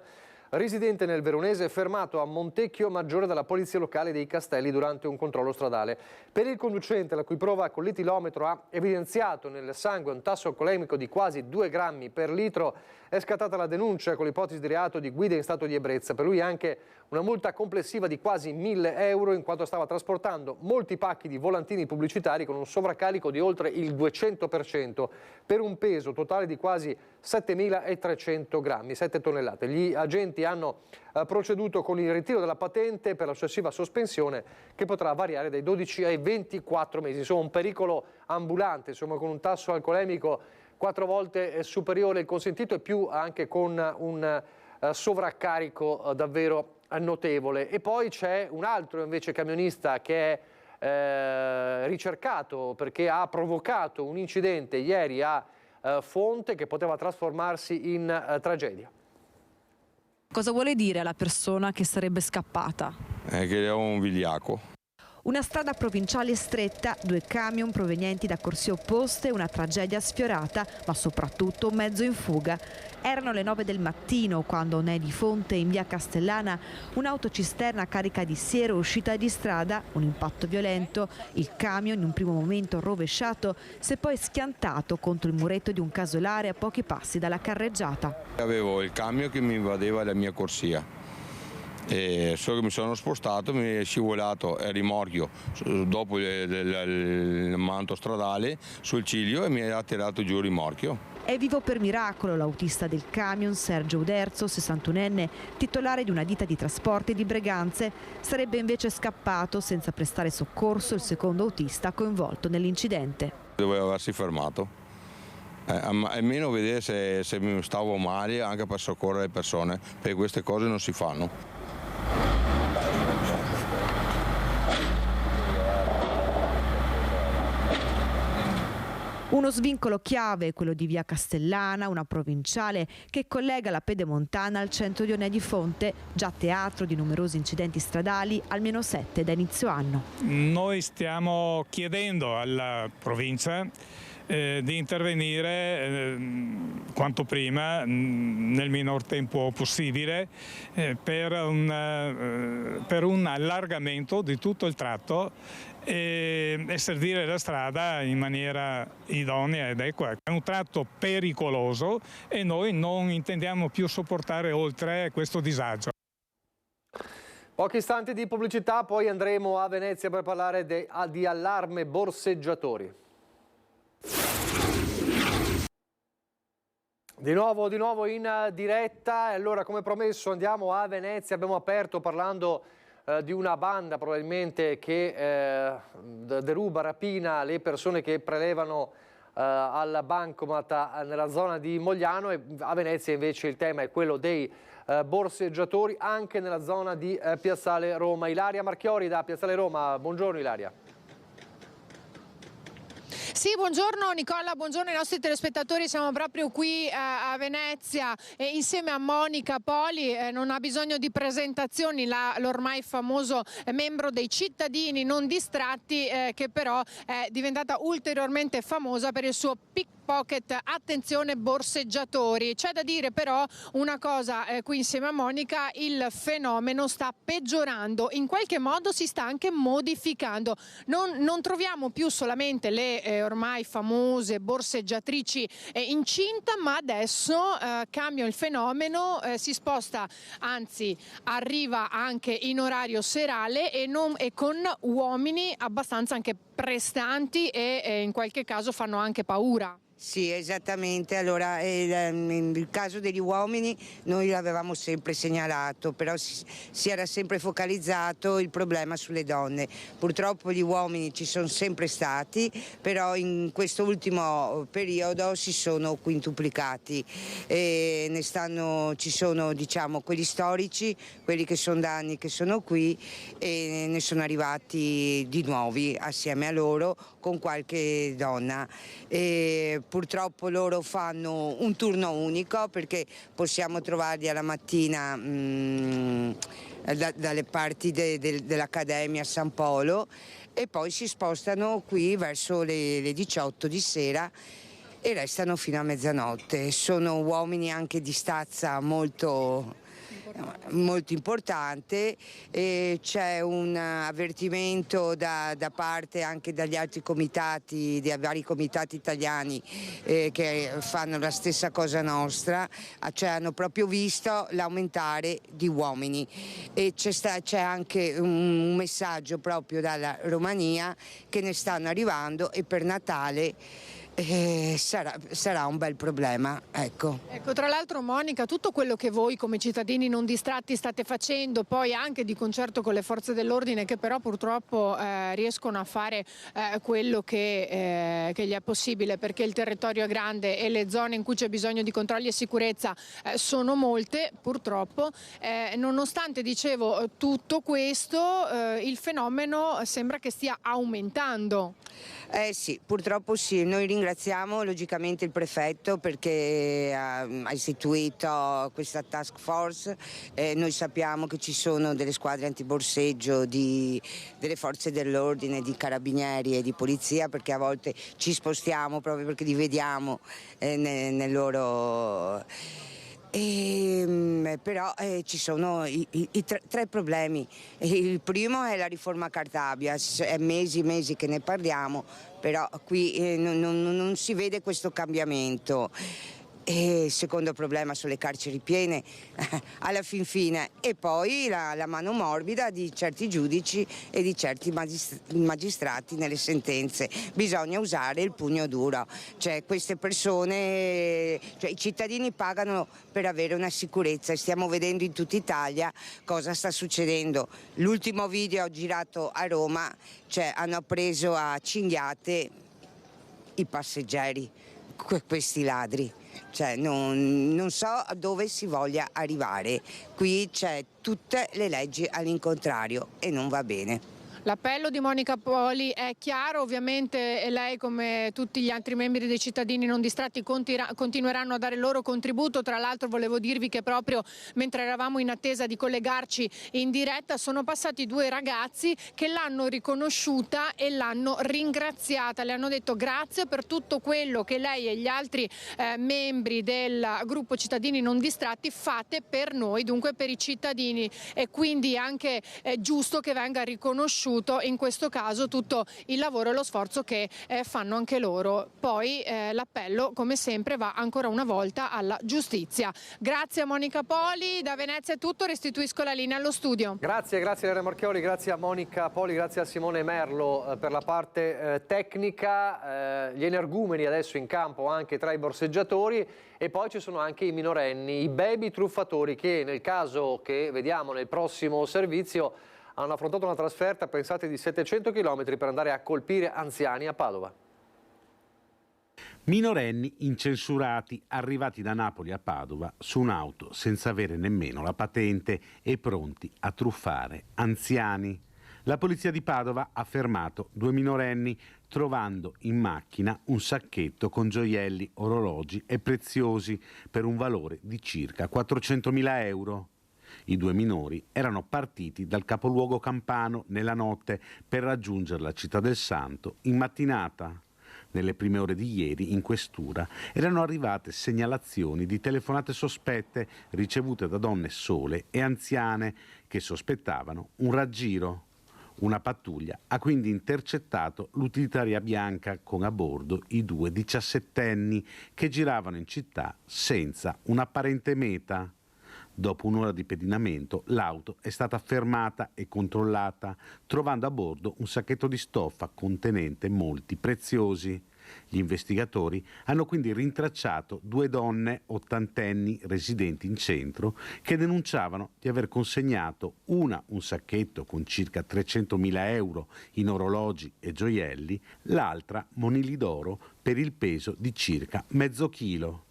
S1: residente nel Veronese, fermato a Montecchio Maggiore dalla polizia locale dei Castelli durante un controllo stradale. Per il conducente, la cui prova con l'etilometro ha evidenziato nel sangue un tasso alcolemico di quasi 2 grammi per litro, è scattata la denuncia con l'ipotesi di reato di guida in stato di ebbrezza. Per lui anche una multa complessiva di quasi 1.000 euro in quanto stava trasportando molti pacchi di volantini pubblicitari con un sovraccarico di oltre il 200% per un peso totale di quasi 7.300 grammi, 7 tonnellate. Gli agenti hanno proceduto con il ritiro della patente per la successiva sospensione che potrà variare dai 12 ai 24 mesi. Insomma, un pericolo ambulante, insomma, con un tasso alcolemico 4 volte superiore il consentito e più anche con un sovraccarico davvero notevole. E poi c'è un altro invece camionista che è ricercato perché ha provocato un incidente ieri a Fonte che poteva trasformarsi in tragedia.
S19: Cosa vuole dire alla persona che sarebbe scappata?
S20: Che è un vigliacco.
S19: Una strada provinciale stretta, 2 camion provenienti da corsie opposte, una tragedia sfiorata, ma soprattutto un mezzo in fuga. Erano le 9 del mattino quando né di Fonte, in via Castellana, un'autocisterna carica di siero uscita di strada, un impatto violento, il camion in un primo momento rovesciato, si è poi schiantato contro il muretto di un casolare a pochi passi dalla carreggiata.
S20: Avevo il camion che mi invadeva la mia corsia. E solo che mi sono spostato, mi è scivolato il rimorchio dopo il manto stradale sul ciglio e mi ha tirato giù il rimorchio.
S19: È vivo per miracolo l'autista del camion, Sergio Uderzo, 61enne, titolare di una ditta di trasporti di Breganze. Sarebbe invece scappato senza prestare soccorso il secondo autista coinvolto nell'incidente.
S20: Doveva aversi fermato. Almeno vedere se mi stavo male anche per soccorrere le persone, perché queste cose non si fanno.
S19: Uno svincolo chiave è quello di via Castellana, una provinciale che collega la Pedemontana al centro di Onè di Fonte, già teatro di numerosi incidenti stradali, almeno 7 da inizio anno.
S21: Noi stiamo chiedendo alla provincia di intervenire quanto prima, nel minor tempo possibile, per un allargamento di tutto il tratto e servire la strada in maniera idonea ed equa. È un tratto pericoloso e noi non intendiamo più sopportare oltre questo disagio.
S1: Pochi istanti di pubblicità, poi andremo a Venezia per parlare di allarme borseggiatori. Di nuovo in diretta, e allora come promesso andiamo a Venezia. Abbiamo aperto parlando di una banda probabilmente che deruba, rapina le persone che prelevano alla bancomat nella zona di Mogliano, e a Venezia invece il tema è quello dei borseggiatori anche nella zona di Piazzale Roma. Ilaria Marchiori da Piazzale Roma, buongiorno Ilaria.
S22: Sì, buongiorno Nicola, buongiorno ai nostri telespettatori, siamo proprio qui a Venezia insieme a Monica Poli, non ha bisogno di presentazioni, l'ormai famoso membro dei cittadini non distratti che però è diventata ulteriormente famosa per il suo piccolo pickpocket, attenzione borseggiatori. C'è da dire però una cosa qui insieme a Monica: il fenomeno sta peggiorando, in qualche modo si sta anche modificando. Non troviamo più solamente le ormai famose borseggiatrici incinta, ma adesso cambia il fenomeno, si sposta, anzi arriva anche in orario serale e con uomini abbastanza anche prestanti e in qualche caso fanno anche paura.
S3: Sì, esattamente. Allora, il caso degli uomini noi l'avevamo sempre segnalato, però si era sempre focalizzato il problema sulle donne. Purtroppo gli uomini ci sono sempre stati, però in questo ultimo periodo si sono quintuplicati. Ci sono, diciamo, quelli storici, quelli che sono da anni che sono qui, e ne sono arrivati di nuovi assieme a loro con qualche donna. Purtroppo loro fanno un turno unico, perché possiamo trovarli alla mattina dalle parti dell'Accademia San Polo, e poi si spostano qui verso le 18 di sera e restano fino a mezzanotte. Sono uomini anche di stazza molto importante, e c'è un avvertimento da parte anche dagli altri comitati, dei vari comitati italiani che fanno la stessa cosa nostra, cioè hanno proprio visto l'aumentare di uomini, e c'è anche un messaggio proprio dalla Romania che ne stanno arrivando, e per Natale sarà un bel problema, ecco.
S22: Tra l'altro, Monica, tutto quello che voi come cittadini non distratti state facendo, poi anche di concerto con le forze dell'ordine, che però purtroppo riescono a fare quello che gli è possibile, perché il territorio è grande e le zone in cui c'è bisogno di controlli e sicurezza sono molte, purtroppo. Nonostante, dicevo, tutto questo, il fenomeno sembra che stia aumentando.
S3: Sì, purtroppo sì. Noi ringraziamo logicamente il prefetto perché ha istituito questa task force. Noi sappiamo che ci sono delle squadre antiborseggio delle forze dell'ordine, di carabinieri e di polizia, perché a volte ci spostiamo proprio perché li vediamo nel loro... Però ci sono i tre problemi. Il primo è la riforma Cartabia, è mesi che ne parliamo, però qui non si vede questo cambiamento. E il secondo problema sono le carceri piene alla fin fine, e poi la mano morbida di certi giudici e di certi magistrati nelle sentenze. Bisogna usare il pugno duro, cioè queste persone, cioè i cittadini pagano per avere una sicurezza, e stiamo vedendo in tutta Italia cosa sta succedendo. L'ultimo video girato a Roma, cioè hanno preso a cinghiate i passeggeri, questi ladri. Cioè, non so a dove si voglia arrivare. Qui c'è tutte le leggi all'incontrario e non va bene.
S22: L'appello di Monica Poli è chiaro, ovviamente lei, come tutti gli altri membri dei cittadini non distratti, continueranno a dare il loro contributo. Tra l'altro volevo dirvi che proprio mentre eravamo in attesa di collegarci in diretta sono passati due ragazzi che l'hanno riconosciuta e l'hanno ringraziata, le hanno detto grazie per tutto quello che lei e gli altri membri del gruppo Cittadini Non Distratti fate per noi, dunque per i cittadini, e quindi anche è giusto che venga riconosciuto in questo caso tutto il lavoro e lo sforzo che fanno anche loro. Poi l'appello, come sempre, va ancora una volta alla giustizia. Grazie a Monica Poli, da Venezia è tutto, restituisco la linea allo studio.
S1: Grazie Lena Morchioli, grazie a Monica Poli, grazie a Simone Merlo per la parte tecnica. Gli energumeni adesso in campo anche tra i borseggiatori, e poi ci sono anche i minorenni, i baby truffatori, che nel caso che vediamo nel prossimo servizio hanno affrontato una trasferta, pensate, di 700 km per andare a colpire anziani a Padova.
S11: Minorenni incensurati arrivati da Napoli a Padova su un'auto senza avere nemmeno la patente e pronti a truffare anziani. La polizia di Padova ha fermato due minorenni trovando in macchina un sacchetto con gioielli, orologi e preziosi per un valore di circa 400.000 euro. I due minori erano partiti dal capoluogo campano nella notte per raggiungere la città del Santo in mattinata. Nelle prime ore di ieri, in questura, erano arrivate segnalazioni di telefonate sospette ricevute da donne sole e anziane che sospettavano un raggiro. Una pattuglia ha quindi intercettato l'utilitaria bianca con a bordo i 2 diciassettenni che giravano in città senza un'apparente meta. Dopo un'ora di pedinamento, l'auto è stata fermata e controllata, trovando a bordo un sacchetto di stoffa contenente molti preziosi. Gli investigatori hanno quindi rintracciato 2 donne ottantenni residenti in centro che denunciavano di aver consegnato una un sacchetto con circa 300.000 euro in orologi e gioielli, l'altra monili d'oro per il peso di circa mezzo chilo.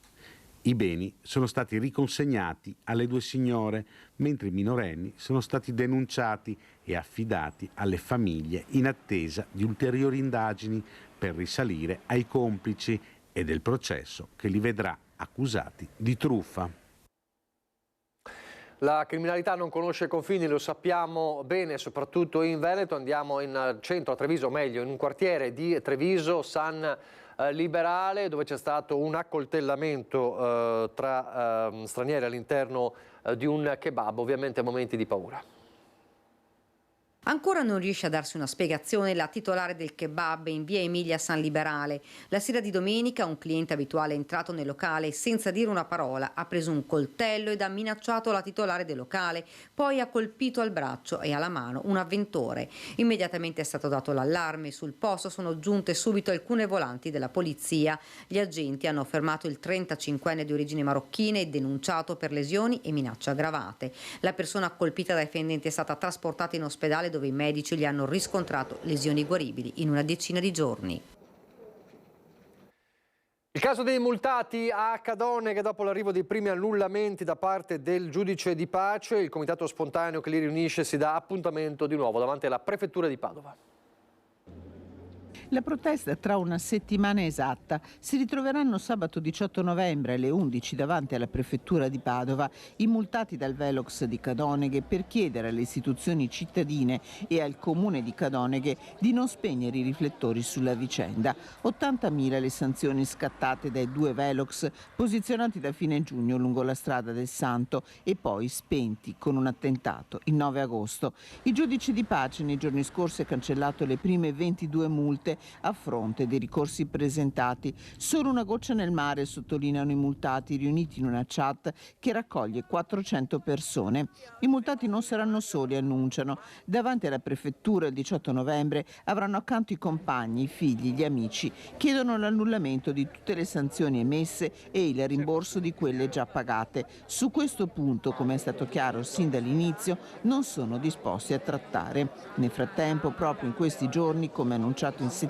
S11: I beni sono stati riconsegnati alle 2 signore, mentre i minorenni sono stati denunciati e affidati alle famiglie in attesa di ulteriori indagini per risalire ai complici e del processo che li vedrà accusati di truffa.
S1: La criminalità non conosce confini, lo sappiamo bene, soprattutto in Veneto. Andiamo in centro a Treviso, meglio in un quartiere di Treviso, San Liberale, dove c'è stato un accoltellamento tra stranieri all'interno di un kebab, ovviamente momenti di paura.
S18: Ancora non riesce a darsi una spiegazione la titolare del kebab in via Emilia San Liberale. La sera di domenica un cliente abituale è entrato nel locale e senza dire una parola ha preso un coltello ed ha minacciato la titolare del locale, poi ha colpito al braccio e alla mano un avventore. Immediatamente è stato dato l'allarme, sul posto sono giunte subito alcune volanti della polizia. Gli agenti hanno fermato il 35enne di origini marocchine e denunciato per lesioni e minacce aggravate. La persona colpita dai fendenti è stata trasportata in ospedale dove i medici gli hanno riscontrato lesioni guaribili in una decina di giorni.
S1: Il caso dei multati a Cadoneghe dopo l'arrivo dei primi annullamenti da parte del giudice di pace, il comitato spontaneo che li riunisce si dà appuntamento di nuovo davanti alla prefettura di Padova.
S5: La protesta tra una settimana esatta. Si ritroveranno sabato 18 novembre alle 11 davanti alla prefettura di Padova i multati dal Velox di Cadoneghe per chiedere alle istituzioni cittadine e al comune di Cadoneghe di non spegnere i riflettori sulla vicenda. 80.000 le sanzioni scattate dai 2 Velox posizionati da fine giugno lungo la strada del Santo e poi spenti con un attentato il 9 agosto. Il giudice di pace nei giorni scorsi ha cancellato le prime 22 multe a fronte dei ricorsi presentati. Solo una goccia nel mare, sottolineano i multati riuniti in una chat che raccoglie 400 persone. I multati non saranno soli, annunciano. Davanti alla prefettura il 18 novembre avranno accanto i compagni, i figli, gli amici. Chiedono l'annullamento di tutte le sanzioni emesse e il rimborso di quelle già pagate. Su questo punto, come è stato chiaro sin dall'inizio, non sono disposti a trattare. Nel frattempo, proprio in questi giorni, come annunciato in settimana,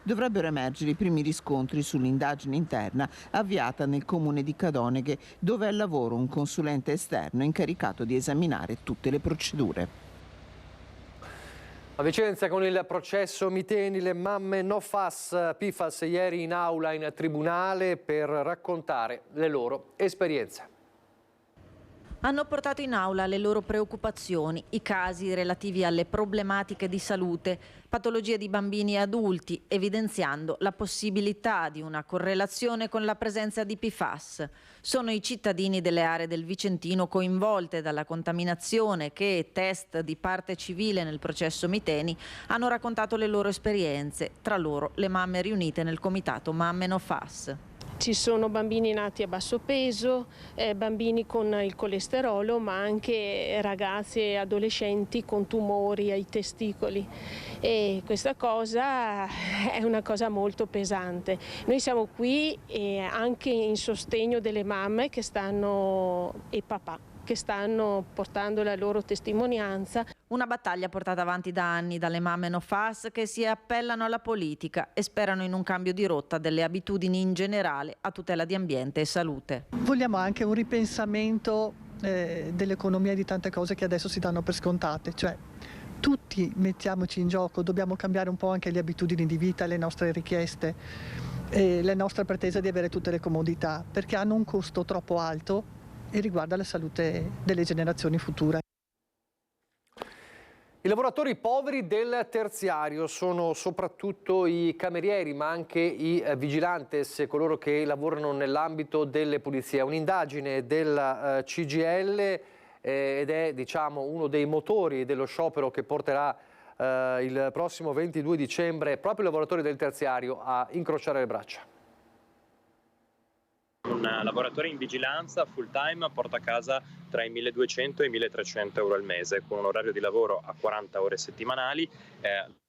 S5: dovrebbero emergere i primi riscontri sull'indagine interna avviata nel comune di Cadoneghe, dove è al lavoro un consulente esterno incaricato di esaminare tutte le procedure.
S1: A Vicenza con il processo Miteni, le mamme no fas, PFAS ieri in aula in tribunale per raccontare le loro esperienze.
S2: Hanno portato in aula le loro preoccupazioni, i casi relativi alle problematiche di salute, patologie di bambini e adulti, evidenziando la possibilità di una correlazione con la presenza di PFAS. Sono i cittadini delle aree del Vicentino coinvolte dalla contaminazione che, test di parte civile nel processo Miteni, hanno raccontato le loro esperienze, tra loro le mamme riunite nel comitato Mamme No FAS.
S4: Ci sono bambini nati a basso peso, bambini con il colesterolo, ma anche ragazzi e adolescenti con tumori ai testicoli. E questa cosa è una cosa molto pesante. Noi siamo qui anche in sostegno delle mamme che e papà che stanno portando la loro testimonianza.
S2: Una battaglia portata avanti da anni dalle mamme no FAS che si appellano alla politica e sperano in un cambio di rotta delle abitudini in generale a tutela di ambiente e salute.
S23: Vogliamo anche un ripensamento dell'economia e di tante cose che adesso si danno per scontate, cioè tutti mettiamoci in gioco, dobbiamo cambiare un po' anche le abitudini di vita, le nostre richieste e la nostra pretesa di avere tutte le comodità, perché hanno un costo troppo alto e riguarda la salute delle generazioni future.
S1: I lavoratori poveri del terziario sono soprattutto i camerieri, ma anche i vigilantes, coloro che lavorano nell'ambito delle pulizie. Un'indagine della CGIL ed è, diciamo, uno dei motori dello sciopero che porterà il prossimo 22 dicembre proprio i lavoratori del terziario a incrociare le braccia.
S6: Un lavoratore in vigilanza full time porta a casa tra i 1.200 e i 1.300 euro al mese, con un orario di lavoro a 40 ore settimanali,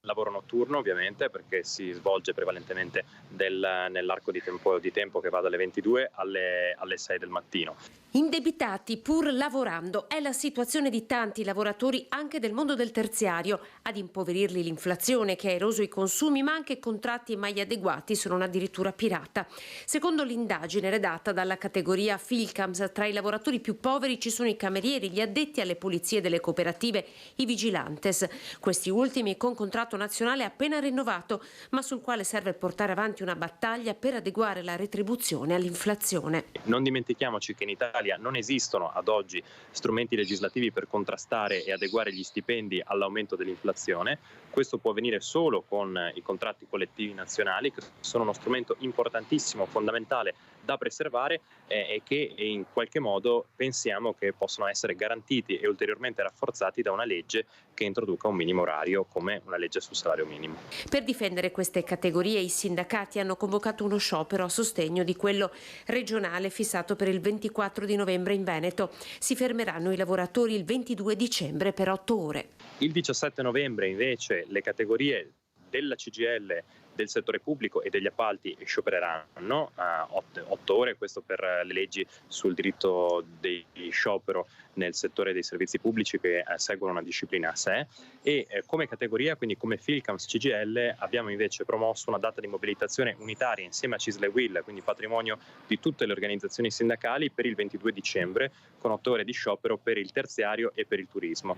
S6: lavoro notturno ovviamente perché si svolge prevalentemente nell'arco di tempo che va dalle 22 alle 6 del mattino.
S7: Indebitati pur lavorando è la situazione di tanti lavoratori anche del mondo del terziario. Ad impoverirli l'inflazione che ha eroso i consumi, ma anche contratti mai adeguati se non addirittura pirata. Secondo l'indagine redatta dalla categoria Filcams, tra i lavoratori più poveri ci sono i camerieri, gli addetti alle pulizie delle cooperative, i vigilantes. Questi ultimi con contratto nazionale appena rinnovato, ma sul quale serve portare avanti una battaglia per adeguare la retribuzione all'inflazione.
S6: Non dimentichiamoci che in Italia non esistono ad oggi strumenti legislativi per contrastare e adeguare gli stipendi all'aumento dell'inflazione. Questo può avvenire solo con i contratti collettivi nazionali, che sono uno strumento importantissimo, fondamentale da preservare e che in qualche modo pensiamo che possono essere garantiti e ulteriormente rafforzati da una legge che introduca un minimo orario come una legge sul salario minimo.
S7: Per difendere queste categorie i sindacati hanno convocato uno sciopero a sostegno di quello regionale fissato per il 24 di novembre in Veneto. Si fermeranno i lavoratori il 22 dicembre per 8 ore.
S6: Il 17 novembre invece le categorie della CGIL, del settore pubblico e degli appalti sciopereranno a 8 ore, questo per le leggi sul diritto di sciopero nel settore dei servizi pubblici che seguono una disciplina a sé, e come categoria, quindi come Filcams CGIL, abbiamo invece promosso una data di mobilitazione unitaria insieme a CISL e UIL, quindi patrimonio di tutte le organizzazioni sindacali, per il 22 dicembre con 8 ore di sciopero per il terziario e per il turismo.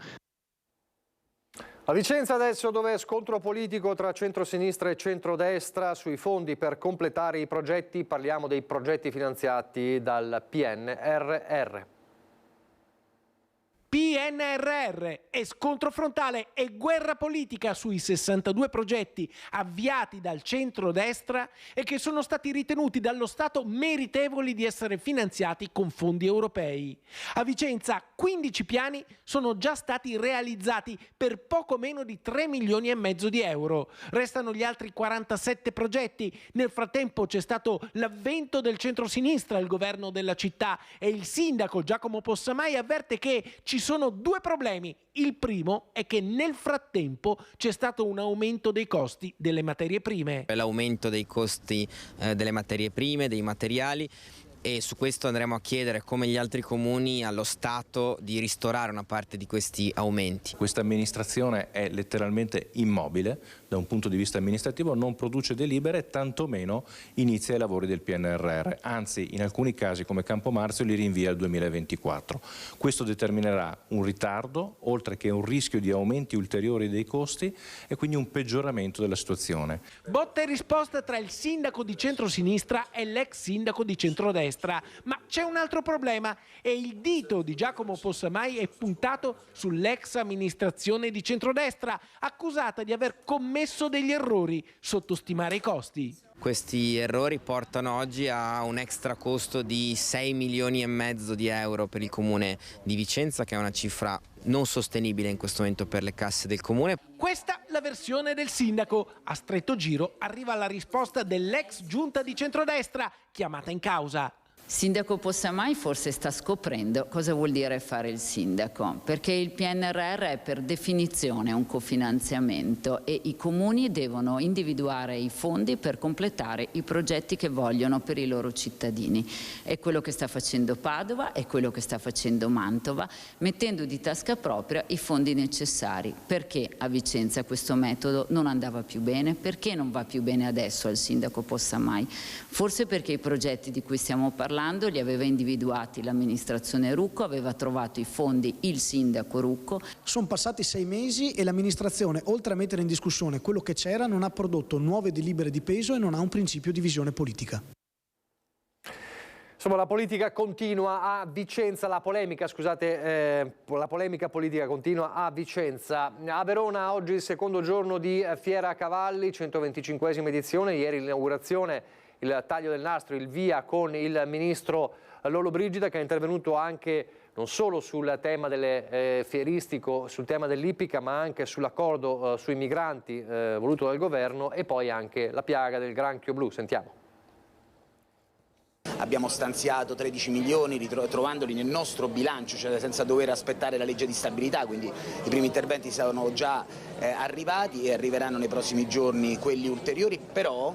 S1: A Vicenza adesso, dove è scontro politico tra centrosinistra e centrodestra sui fondi per completare i progetti, parliamo dei progetti finanziati dal PNRR.
S8: PNRR e scontro frontale e guerra politica sui 62 progetti avviati dal centrodestra e che sono stati ritenuti dallo Stato meritevoli di essere finanziati con fondi europei. A Vicenza 15 piani sono già stati realizzati per poco meno di 3 milioni e mezzo di euro. Restano gli altri 47 progetti. Nel frattempo c'è stato l'avvento del centrosinistra al governo della città e il sindaco Giacomo Possamai avverte che ci sono due problemi. Il primo è che nel frattempo c'è stato un aumento dei costi delle materie prime.
S24: L'aumento dei costi delle materie prime, dei materiali, e su questo andremo a chiedere, come gli altri comuni, allo Stato di ristorare una parte di questi aumenti.
S25: Questa amministrazione è letteralmente immobile da un punto di vista amministrativo, non produce delibere e tantomeno inizia i lavori del PNRR, anzi in alcuni casi come Campomarzio li rinvia al 2024. Questo determinerà un ritardo, oltre che un rischio di aumenti ulteriori dei costi e quindi un peggioramento della situazione.
S8: Botta e risposta tra il sindaco di centrosinistra e l'ex sindaco di centrodestra. Ma c'è un altro problema e il dito di Giacomo Possamai è puntato sull'ex amministrazione di centrodestra, accusata di aver commesso degli errori, sottostimare i costi.
S24: Questi errori portano oggi a un extra costo di 6 milioni e mezzo di euro per il comune di Vicenza, che è una cifra non sostenibile in questo momento per le casse del comune.
S8: Questa la versione del sindaco. A stretto giro arriva la risposta dell'ex giunta di centrodestra chiamata in causa.
S26: Sindaco Possamai forse sta scoprendo cosa vuol dire fare il sindaco, perché il PNRR è per definizione un cofinanziamento e i comuni devono individuare i fondi per completare i progetti che vogliono per i loro cittadini. È quello che sta facendo Padova, è quello che sta facendo Mantova, mettendo di tasca propria i fondi necessari. Perché a Vicenza questo metodo non andava più bene? Perché non va più bene adesso al sindaco Possamai? Forse perché i progetti di cui stiamo parlando li aveva individuati l'amministrazione Rucco, aveva trovato i fondi il sindaco Rucco.
S27: Sono passati 6 mesi e l'amministrazione, oltre a mettere in discussione quello che c'era, non ha prodotto nuove delibere di peso e non ha un principio di visione politica.
S1: Insomma, la politica continua a Vicenza, la polemica politica continua a Vicenza. A Verona oggi il secondo giorno di Fiera Cavalli, 125esima edizione, ieri l'inaugurazione, il taglio del nastro, il via con il ministro Lollobrigida, che è intervenuto anche non solo sul tema delle fieristico, sul tema dell'ippica, ma anche sull'accordo sui migranti voluto dal governo, e poi anche la piaga del granchio blu. Sentiamo.
S9: Abbiamo stanziato 13 milioni trovandoli nel nostro bilancio, cioè senza dover aspettare la legge di stabilità, quindi i primi interventi sono già arrivati e arriveranno nei prossimi giorni quelli ulteriori, però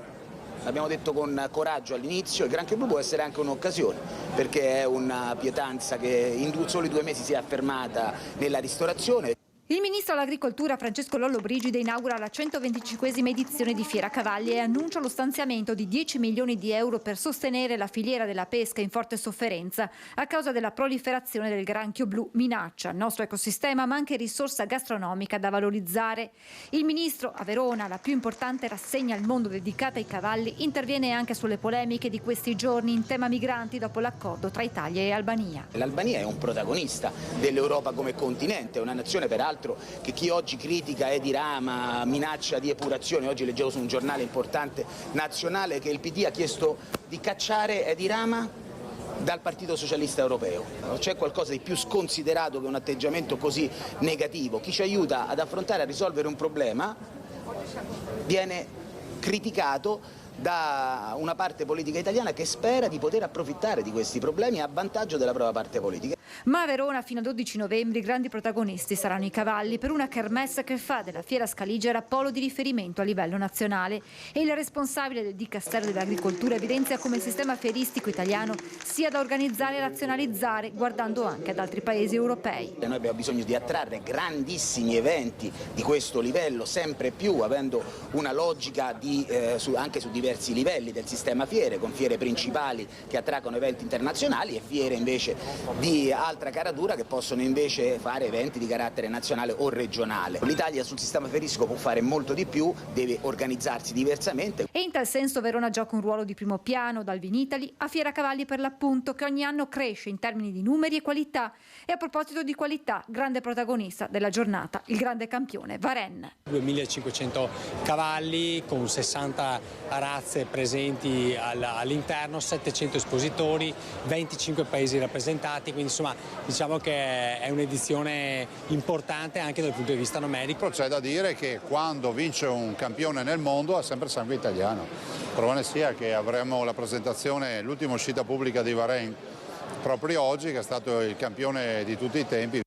S9: l'abbiamo detto con coraggio all'inizio, il granchio blu può essere anche un'occasione, perché è una pietanza che in soli 2 mesi si è affermata nella ristorazione.
S10: Il ministro dell'Agricoltura Francesco Lollobrigida inaugura la 125esima edizione di Fiera Cavalli e annuncia lo stanziamento di 10 milioni di euro per sostenere la filiera della pesca in forte sofferenza a causa della proliferazione del granchio blu, minaccia il nostro ecosistema ma anche risorsa gastronomica da valorizzare. Il ministro a Verona, la più importante rassegna al mondo dedicata ai cavalli, interviene anche sulle polemiche di questi giorni in tema migranti dopo l'accordo tra Italia e Albania.
S9: L'Albania è un protagonista dell'Europa come continente, è una nazione peraltro che chi oggi critica Edi Rama, minaccia di epurazione. Oggi leggevo su un giornale importante nazionale che il PD ha chiesto di cacciare Edi Rama dal Partito Socialista Europeo. C'è qualcosa di più sconsiderato che un atteggiamento così negativo. Chi ci aiuta ad affrontare e a risolvere un problema viene criticato da una parte politica italiana che spera di poter approfittare di questi problemi a vantaggio della propria parte politica.
S10: Ma a Verona fino al 12 novembre i grandi protagonisti saranno i cavalli per una kermesse che fa della Fiera Scaligera polo di riferimento a livello nazionale, e il responsabile del Dicastero dell'Agricoltura evidenzia come il sistema fieristico italiano sia da organizzare e razionalizzare guardando anche ad altri paesi europei.
S9: Noi abbiamo bisogno di attrarre grandissimi eventi di questo livello, sempre più, avendo una logica anche su diversi livelli del sistema fiere, con fiere principali che attraggono eventi internazionali e fiere invece di altra caratura che possono invece fare eventi di carattere nazionale o regionale. L'Italia sul sistema fieristico può fare molto di più, deve organizzarsi diversamente.
S10: E in tal senso Verona gioca un ruolo di primo piano, dal Vinitaly a Fiera Cavalli per l'appunto, che ogni anno cresce in termini di numeri e qualità. E a proposito di qualità, grande protagonista della giornata, il grande campione Varennes.
S12: 2500 cavalli con 60 razze presenti all'interno, 700 espositori, 25 paesi rappresentati, quindi insomma diciamo che è un'edizione importante anche dal punto di vista numerico.
S13: C'è da dire che quando vince un campione nel mondo ha sempre sangue italiano. Prova ne sia che avremo la presentazione, l'ultima uscita pubblica di Varennes proprio oggi, che è stato il campione di tutti i tempi.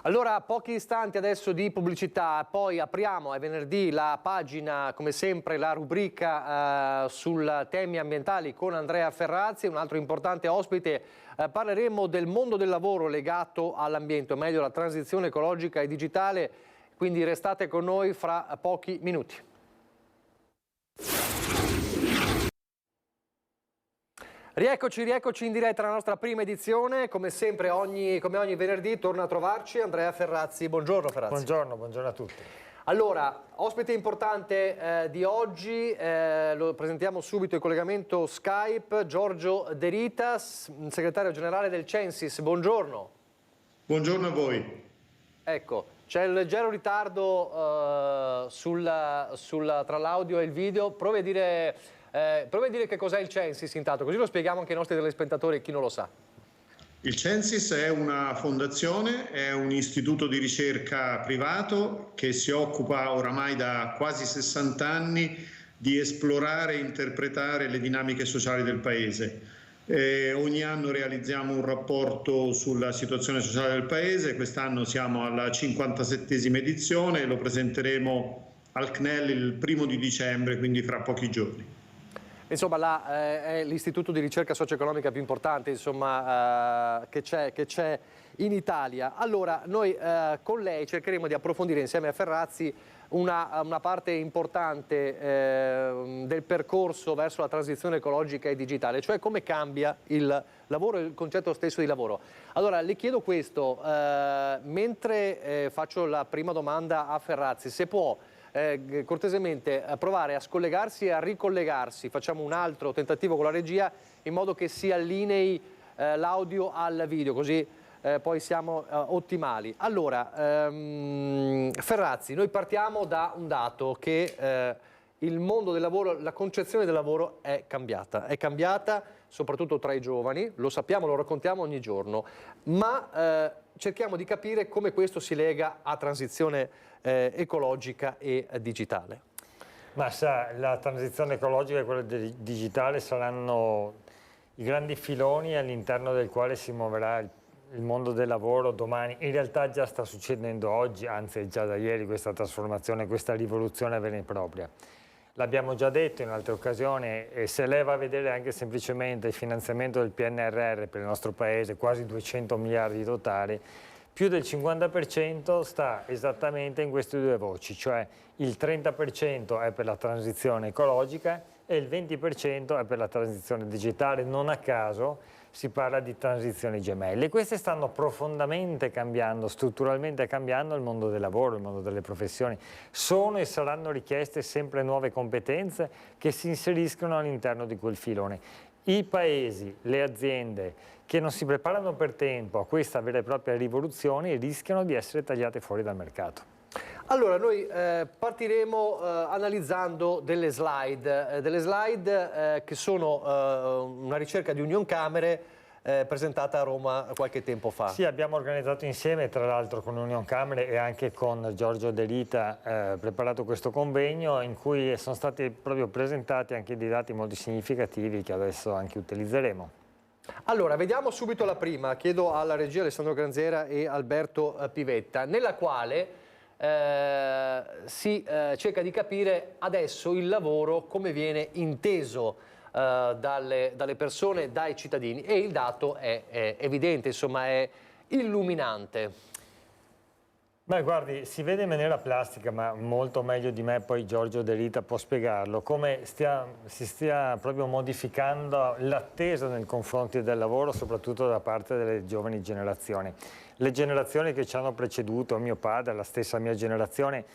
S1: Allora, pochi istanti adesso di pubblicità, poi apriamo, è venerdì, la pagina, come sempre, la rubrica sul temi ambientali con Andrea Ferrazzi, un altro importante ospite. Parleremo del mondo del lavoro legato all'ambiente, o meglio la transizione ecologica e digitale, quindi restate con noi fra pochi minuti. Rieccoci in diretta alla nostra prima edizione, come sempre come ogni venerdì torna a trovarci Andrea Ferrazzi. Buongiorno Ferrazzi.
S14: Buongiorno a tutti.
S1: Allora, ospite importante di oggi, lo presentiamo subito in collegamento Skype, Giorgio De Rita, segretario generale del Censis. Buongiorno.
S15: Buongiorno a voi.
S1: Ecco, c'è il leggero ritardo tra l'audio e il video. Provi a dire che cos'è il Censis intanto, così lo spieghiamo anche ai nostri telespettatori e chi non lo sa.
S15: Il Censis è una fondazione, è un istituto di ricerca privato che si occupa oramai da quasi 60 anni di esplorare e interpretare le dinamiche sociali del Paese. Ogni anno realizziamo un rapporto sulla situazione sociale del Paese, quest'anno siamo alla 57esima edizione e lo presenteremo al CNEL il 1° di dicembre, quindi fra pochi giorni.
S1: Insomma, è l'istituto di ricerca socio-economica più importante, insomma, che c'è in Italia. Allora, noi con lei cercheremo di approfondire insieme a Ferrazzi una parte importante del percorso verso la transizione ecologica e digitale, cioè come cambia il lavoro e il concetto stesso di lavoro. Allora, le chiedo questo, mentre faccio la prima domanda a Ferrazzi, se può cortesemente provare a scollegarsi e a ricollegarsi, facciamo un altro tentativo con la regia, in modo che si allinei l'audio al video, così poi siamo ottimali. Allora, Ferrazzi, noi partiamo da un dato che il mondo del lavoro, la concezione del lavoro è cambiata soprattutto tra i giovani, lo sappiamo, lo raccontiamo ogni giorno, ma cerchiamo di capire come questo si lega a transizione ecologica e digitale.
S3: Ma sa, la transizione ecologica e quella digitale saranno i grandi filoni all'interno del quale si muoverà il mondo del lavoro domani. In realtà già sta succedendo oggi, anzi è già da ieri questa trasformazione, questa rivoluzione vera e propria. L'abbiamo già detto in altre occasioni e se lei va a vedere anche semplicemente il finanziamento del PNRR per il nostro Paese, quasi 200 miliardi totali, più del 50% sta esattamente in queste due voci, cioè il 30% è per la transizione ecologica e il 20% è per la transizione digitale. Non a caso si parla di transizioni gemelle. Queste stanno profondamente cambiando, strutturalmente cambiando il mondo del lavoro, il mondo delle professioni. Sono e saranno richieste sempre nuove competenze che si inseriscono all'interno di quel filone. I paesi, le aziende che non si preparano per tempo a questa vera e propria rivoluzione rischiano di essere tagliate fuori dal mercato.
S1: Allora, noi partiremo analizzando delle slide che sono una ricerca di Unioncamere presentata a Roma qualche tempo fa.
S3: Sì, abbiamo organizzato insieme, tra l'altro con Unioncamere e anche con Giorgio De Rita, preparato questo convegno in cui sono stati proprio presentati anche dei dati molto significativi che adesso anche utilizzeremo.
S1: Allora, vediamo subito la prima. Chiedo alla regia Alessandro Granzera e Alberto Pivetta, nella quale si cerca di capire adesso il lavoro come viene inteso dalle persone, dai cittadini, e il dato è evidente, insomma è illuminante.
S3: Beh, guardi, si vede in maniera plastica, ma molto meglio di me poi Giorgio De Rita può spiegarlo, come si stia proprio modificando l'attesa nei confronti del lavoro, soprattutto da parte delle giovani generazioni. Le generazioni che ci hanno preceduto, mio padre, la stessa mia generazione,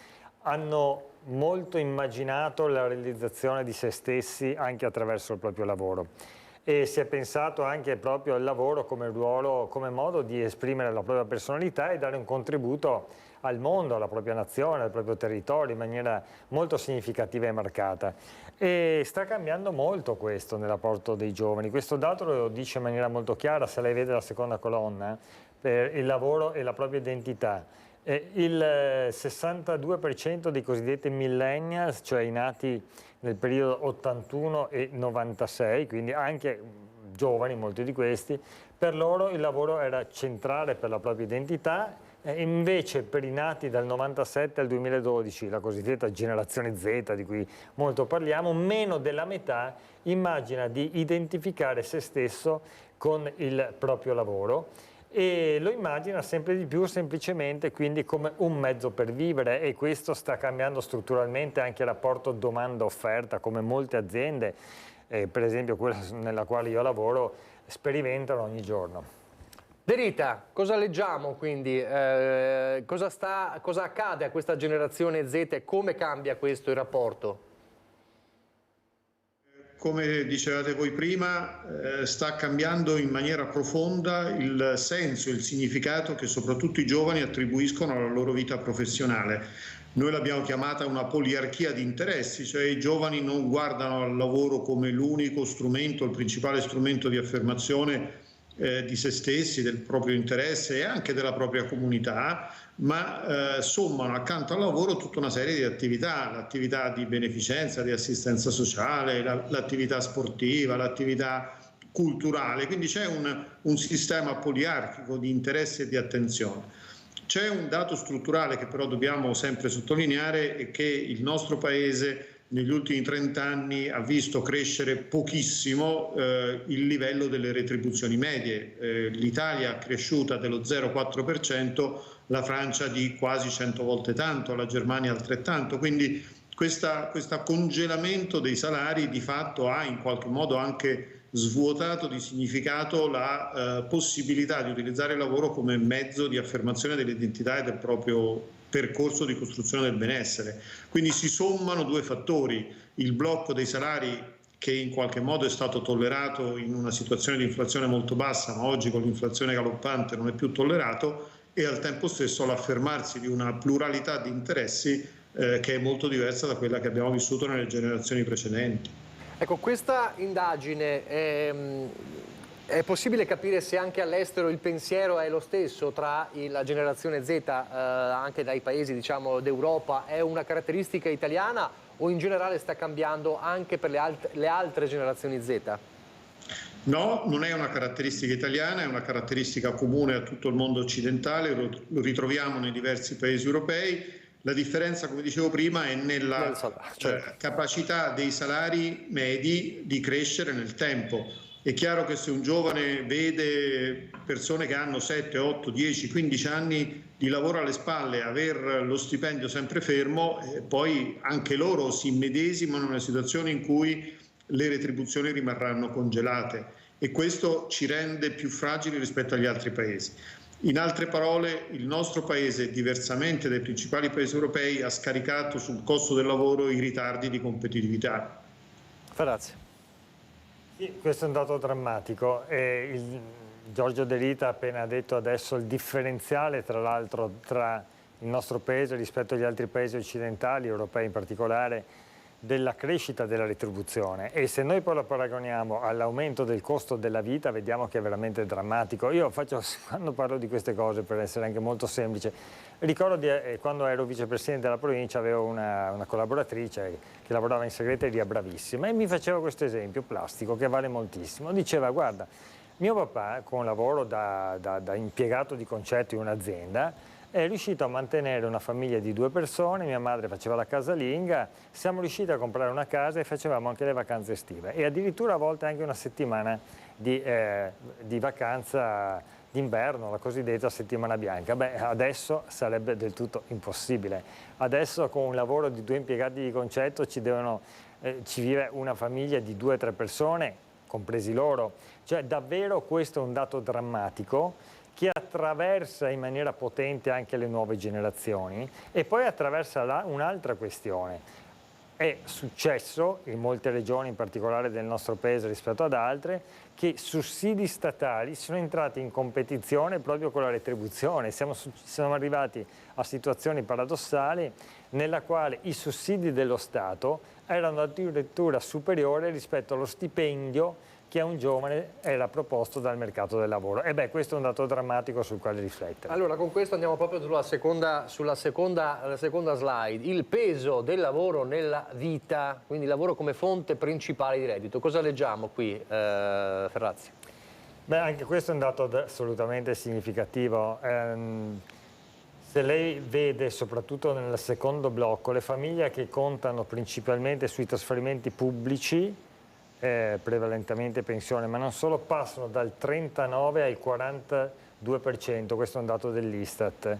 S3: hanno molto immaginato la realizzazione di se stessi anche attraverso il proprio lavoro. E si è pensato anche proprio al lavoro come ruolo, come modo di esprimere la propria personalità e dare un contributo al mondo, alla propria nazione, al proprio territorio in maniera molto significativa e marcata. E sta cambiando molto questo nel rapporto dei giovani. Questo dato lo dice in maniera molto chiara, se lei vede la seconda colonna, per il lavoro e la propria identità. Il 62% dei cosiddetti millennials, cioè i nati nel periodo 81 e 96, quindi anche giovani, molti di questi, per loro il lavoro era centrale per la propria identità, invece per i nati dal 97 al 2012, la cosiddetta generazione Z di cui molto parliamo, meno della metà immagina di identificare se stesso con il proprio lavoro. E lo immagina sempre di più semplicemente quindi come un mezzo per vivere, e questo sta cambiando strutturalmente anche il rapporto domanda-offerta, come molte aziende, per esempio quella nella quale io lavoro, sperimentano ogni giorno.
S1: De Rita, cosa leggiamo quindi? Cosa accade a questa generazione Z e come cambia questo il rapporto?
S15: Come dicevate voi prima, sta cambiando in maniera profonda il senso, il significato che soprattutto i giovani attribuiscono alla loro vita professionale. Noi l'abbiamo chiamata una poliarchia di interessi, cioè i giovani non guardano al lavoro come l'unico strumento, il principale strumento di affermazione di se stessi, del proprio interesse e anche della propria comunità, ma sommano accanto al lavoro tutta una serie di attività, l'attività di beneficenza, di assistenza sociale, l'attività sportiva, l'attività culturale, quindi c'è un sistema poliarchico di interessi e di attenzione. C'è un dato strutturale che però dobbiamo sempre sottolineare, è che il nostro Paese negli ultimi 30 anni ha visto crescere pochissimo il livello delle retribuzioni medie. L'Italia è cresciuta dello 0,4%, la Francia di quasi 100 volte tanto, la Germania altrettanto, quindi questo congelamento dei salari di fatto ha in qualche modo anche svuotato di significato la possibilità di utilizzare il lavoro come mezzo di affermazione dell'identità e del proprio percorso di costruzione del benessere. Quindi si sommano due fattori: il blocco dei salari che in qualche modo è stato tollerato in una situazione di inflazione molto bassa, ma oggi con l'inflazione galoppante non è più tollerato, e al tempo stesso l'affermarsi di una pluralità di interessi che è molto diversa da quella che abbiamo vissuto nelle generazioni precedenti.
S1: Ecco, questa indagine è possibile capire se anche all'estero il pensiero è lo stesso tra la generazione Z, anche dai paesi, diciamo, d'Europa? È una caratteristica italiana o in generale sta cambiando anche per le altre generazioni Z?
S15: No, non è una caratteristica italiana, è una caratteristica comune a tutto il mondo occidentale, lo ritroviamo nei diversi paesi europei. La differenza, come dicevo prima, è nella capacità dei salari medi di crescere nel tempo. È chiaro che se un giovane vede persone che hanno 7, 8, 10, 15 anni di lavoro alle spalle aver lo stipendio sempre fermo, poi anche loro si immedesimano in una situazione in cui le retribuzioni rimarranno congelate, e questo ci rende più fragili rispetto agli altri paesi. In altre parole, il nostro paese, diversamente dai principali paesi europei, ha scaricato sul costo del lavoro i ritardi di competitività.
S1: Ferrazzi.
S3: Sì, questo è un dato drammatico. Giorgio De Rita ha appena detto adesso il differenziale, tra l'altro, tra il nostro paese rispetto agli altri paesi occidentali, europei in particolare, della crescita della retribuzione, e se noi poi lo paragoniamo all'aumento del costo della vita vediamo che è veramente drammatico. Io quando parlo di queste cose, per essere anche molto semplice, ricordo quando ero vicepresidente della provincia avevo una collaboratrice che lavorava in segreteria, bravissima, e mi faceva questo esempio plastico che vale moltissimo. Diceva: guarda, mio papà con lavoro da impiegato di concetto in un'azienda è riuscito a mantenere una famiglia di 2 persone, mia madre faceva la casalinga, siamo riusciti a comprare una casa e facevamo anche le vacanze estive, e addirittura a volte anche una settimana di vacanza d'inverno, la cosiddetta settimana bianca. Beh, adesso sarebbe del tutto impossibile. Adesso con un lavoro di 2 impiegati di concetto ci vive una famiglia di 2 o 3 persone, compresi loro. Cioè davvero questo è un dato drammatico che attraversa in maniera potente anche le nuove generazioni, e poi attraversa un'altra questione. È successo in molte regioni, in particolare del nostro paese rispetto ad altre, che sussidi statali sono entrati in competizione proprio con la retribuzione. Siamo arrivati a situazioni paradossali nella quale i sussidi dello Stato erano addirittura superiori rispetto allo stipendio che a un giovane era proposto dal mercato del lavoro. E beh, questo è un dato drammatico sul quale riflettere.
S1: Allora, con questo andiamo proprio sulla seconda slide. Il peso del lavoro nella vita, quindi il lavoro come fonte principale di reddito. Cosa leggiamo qui, Ferrazzi?
S3: Beh, anche questo è un dato assolutamente significativo. Se lei vede, soprattutto nel secondo blocco, le famiglie che contano principalmente sui trasferimenti pubblici, prevalentemente pensione, ma non solo, passano dal 39 al 42%, questo è un dato dell'Istat.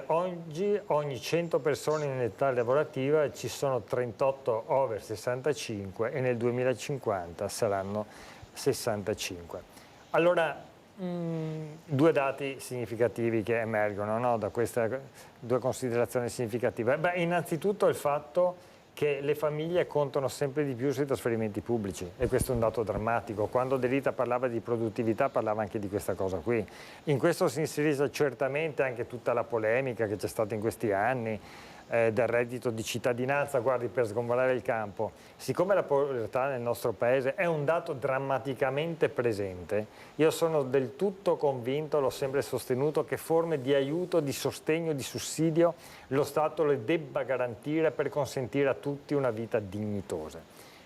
S3: Oggi ogni 100 persone in età lavorativa ci sono 38 over 65 e nel 2050 saranno 65. Allora, 2 dati significativi che emergono, no, da queste 2 considerazioni significative. Beh, innanzitutto il fatto che le famiglie contano sempre di più sui trasferimenti pubblici, e questo è un dato drammatico. Quando De Rita parlava di produttività parlava anche di questa cosa qui. In questo si inserisce certamente anche tutta la polemica che c'è stata in questi anni del reddito di cittadinanza. Guardi, per sgombrare il campo, siccome la povertà nel nostro paese è un dato drammaticamente presente, io sono del tutto convinto, l'ho sempre sostenuto, che forme di aiuto, di sostegno, di sussidio lo Stato le debba garantire per consentire a tutti una vita dignitosa.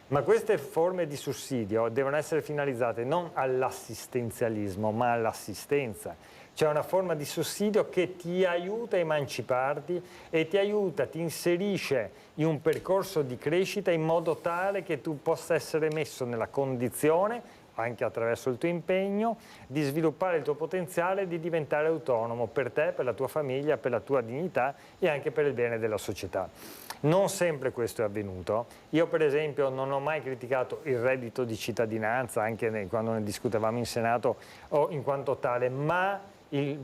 S3: Ma queste forme di sussidio devono essere finalizzate non all'assistenzialismo, ma all'assistenza. C'è una forma di sussidio che ti aiuta a emanciparti e ti inserisce in un percorso di crescita in modo tale che tu possa essere messo nella condizione, anche attraverso il tuo impegno, di sviluppare il tuo potenziale e di diventare autonomo per te, per la tua famiglia, per la tua dignità e anche per il bene della società. Non sempre questo è avvenuto. Io per esempio non ho mai criticato il reddito di cittadinanza, anche quando ne discutevamo in Senato o in quanto tale, ma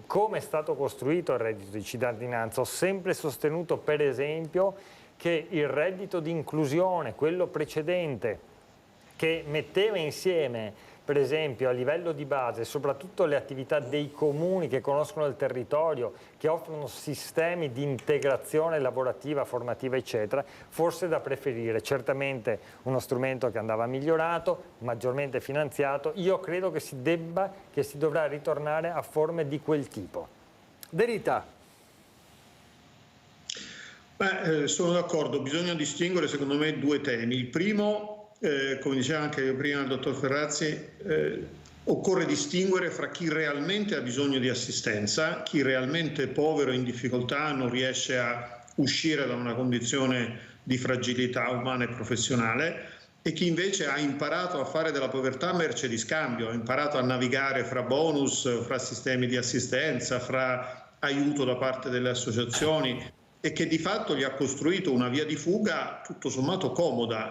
S3: come è stato costruito il reddito di cittadinanza. Ho sempre sostenuto per esempio che il reddito di inclusione, quello precedente, che metteva insieme, per esempio, a livello di base, soprattutto le attività dei comuni che conoscono il territorio, che offrono sistemi di integrazione lavorativa, formativa, eccetera, forse da preferire. Certamente uno strumento che andava migliorato, maggiormente finanziato. Io credo che si dovrà ritornare a forme di quel tipo.
S1: De Rita.
S15: Sono d'accordo, bisogna distinguere secondo me due temi. Il primo, come diceva anche prima il dottor Ferrazzi, occorre distinguere fra chi realmente ha bisogno di assistenza, chi realmente è povero e in difficoltà, non riesce a uscire da una condizione di fragilità umana e professionale, e chi invece ha imparato a fare della povertà merce di scambio, ha imparato a navigare fra bonus, fra sistemi di assistenza, fra aiuto da parte delle associazioni, e che di fatto gli ha costruito una via di fuga tutto sommato comoda.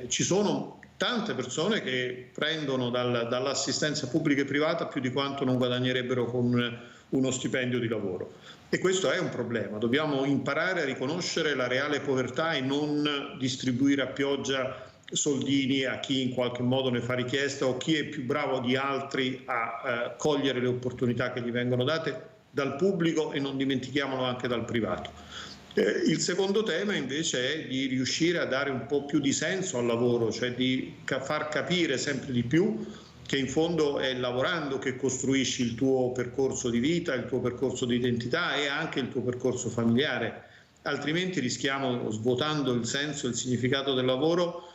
S15: Ci sono tante persone che prendono dall'assistenza pubblica e privata più di quanto non guadagnerebbero con uno stipendio di lavoro, e questo è un problema. Dobbiamo imparare a riconoscere la reale povertà e non distribuire a pioggia soldini a chi in qualche modo ne fa richiesta o chi è più bravo di altri a cogliere le opportunità che gli vengono date dal pubblico, e non dimentichiamolo anche dal privato. Il secondo tema invece è di riuscire a dare un po' più di senso al lavoro, cioè di far capire sempre di più che in fondo è lavorando che costruisci il tuo percorso di vita, il tuo percorso di identità e anche il tuo percorso familiare. Altrimenti rischiamo, svuotando il senso e il significato del lavoro,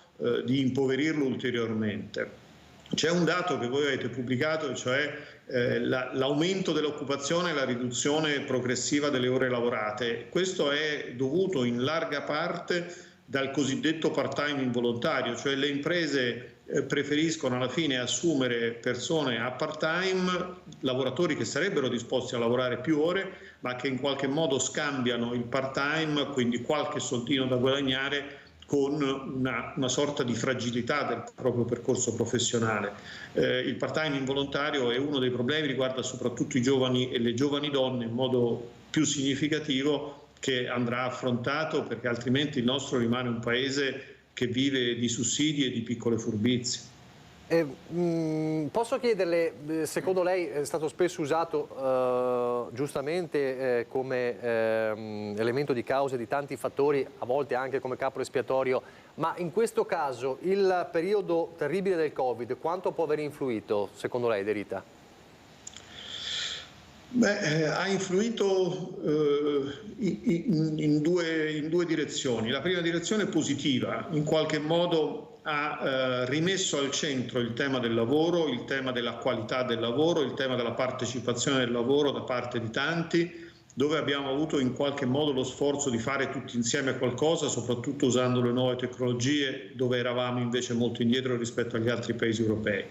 S15: di impoverirlo ulteriormente. C'è un dato che voi avete pubblicato, cioè l'aumento dell'occupazione e la riduzione progressiva delle ore lavorate. Questo è dovuto in larga parte dal cosiddetto part-time involontario, cioè le imprese preferiscono alla fine assumere persone a part-time, lavoratori che sarebbero disposti a lavorare più ore, ma che in qualche modo scambiano il part-time, quindi qualche soldino da guadagnare, con una sorta di fragilità del proprio percorso professionale. Il part-time involontario è uno dei problemi, riguarda soprattutto i giovani e le giovani donne in modo più significativo, che andrà affrontato, perché altrimenti il nostro rimane un paese che vive di sussidi e di piccole furbizie.
S1: Posso chiederle, secondo lei è stato spesso usato giustamente come elemento di causa di tanti fattori, a volte anche come capro espiatorio, ma in questo caso il periodo terribile del Covid quanto può aver influito, secondo lei, De Rita?
S15: Ha influito in due direzioni. La prima direzione è positiva, in qualche modo ha rimesso al centro il tema del lavoro, il tema della qualità del lavoro, il tema della partecipazione del lavoro da parte di tanti, dove abbiamo avuto in qualche modo lo sforzo di fare tutti insieme qualcosa, soprattutto usando le nuove tecnologie, dove eravamo invece molto indietro rispetto agli altri paesi europei.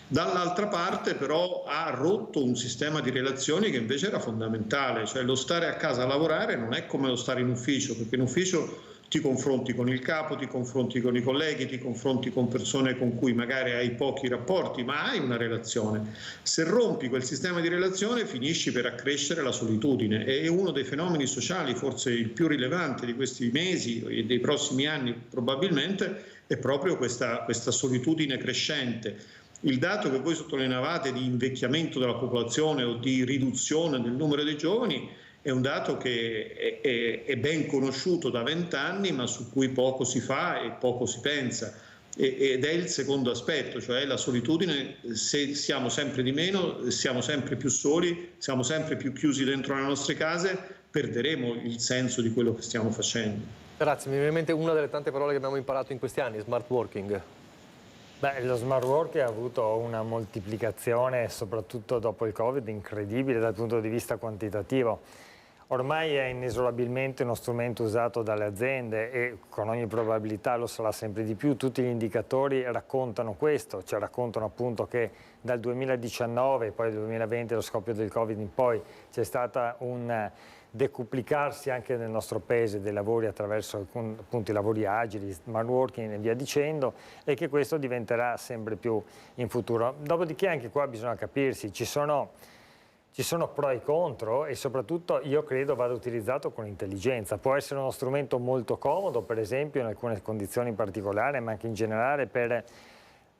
S15: Dall'altra parte però ha rotto un sistema di relazioni che invece era fondamentale, cioè lo stare a casa a lavorare non è come lo stare in ufficio, perché in ufficio ti confronti con il capo, ti confronti con i colleghi, ti confronti con persone con cui magari hai pochi rapporti, ma hai una relazione. Se rompi quel sistema di relazione finisci per accrescere la solitudine, e uno dei fenomeni sociali forse il più rilevante di questi mesi e dei prossimi anni probabilmente è proprio questa solitudine crescente. Il dato che voi sottolineavate di invecchiamento della popolazione o di riduzione del numero dei giovani è un dato che è ben conosciuto da 20 anni, ma su cui poco si fa e poco si pensa. Ed è il secondo aspetto, cioè la solitudine. Se siamo sempre di meno, siamo sempre più soli, siamo sempre più chiusi dentro le nostre case, perderemo il senso di quello che stiamo facendo.
S1: Grazie, mi viene in mente una delle tante parole che abbiamo imparato in questi anni, smart working.
S3: Lo smart working ha avuto una moltiplicazione, soprattutto dopo il Covid, incredibile dal punto di vista quantitativo. Ormai è inesorabilmente uno strumento usato dalle aziende e con ogni probabilità lo sarà sempre di più. Tutti gli indicatori raccontano questo, cioè raccontano appunto che dal 2019 e poi dal 2020, lo scoppio del Covid in poi, c'è stata un decuplicarsi anche nel nostro paese dei lavori attraverso appunto i lavori agili, smart working e via dicendo, e che questo diventerà sempre più in futuro. Dopodiché anche qua bisogna capirsi, ci sono pro e contro, e soprattutto io credo vada utilizzato con intelligenza. Può essere uno strumento molto comodo, per esempio in alcune condizioni particolari, ma anche in generale per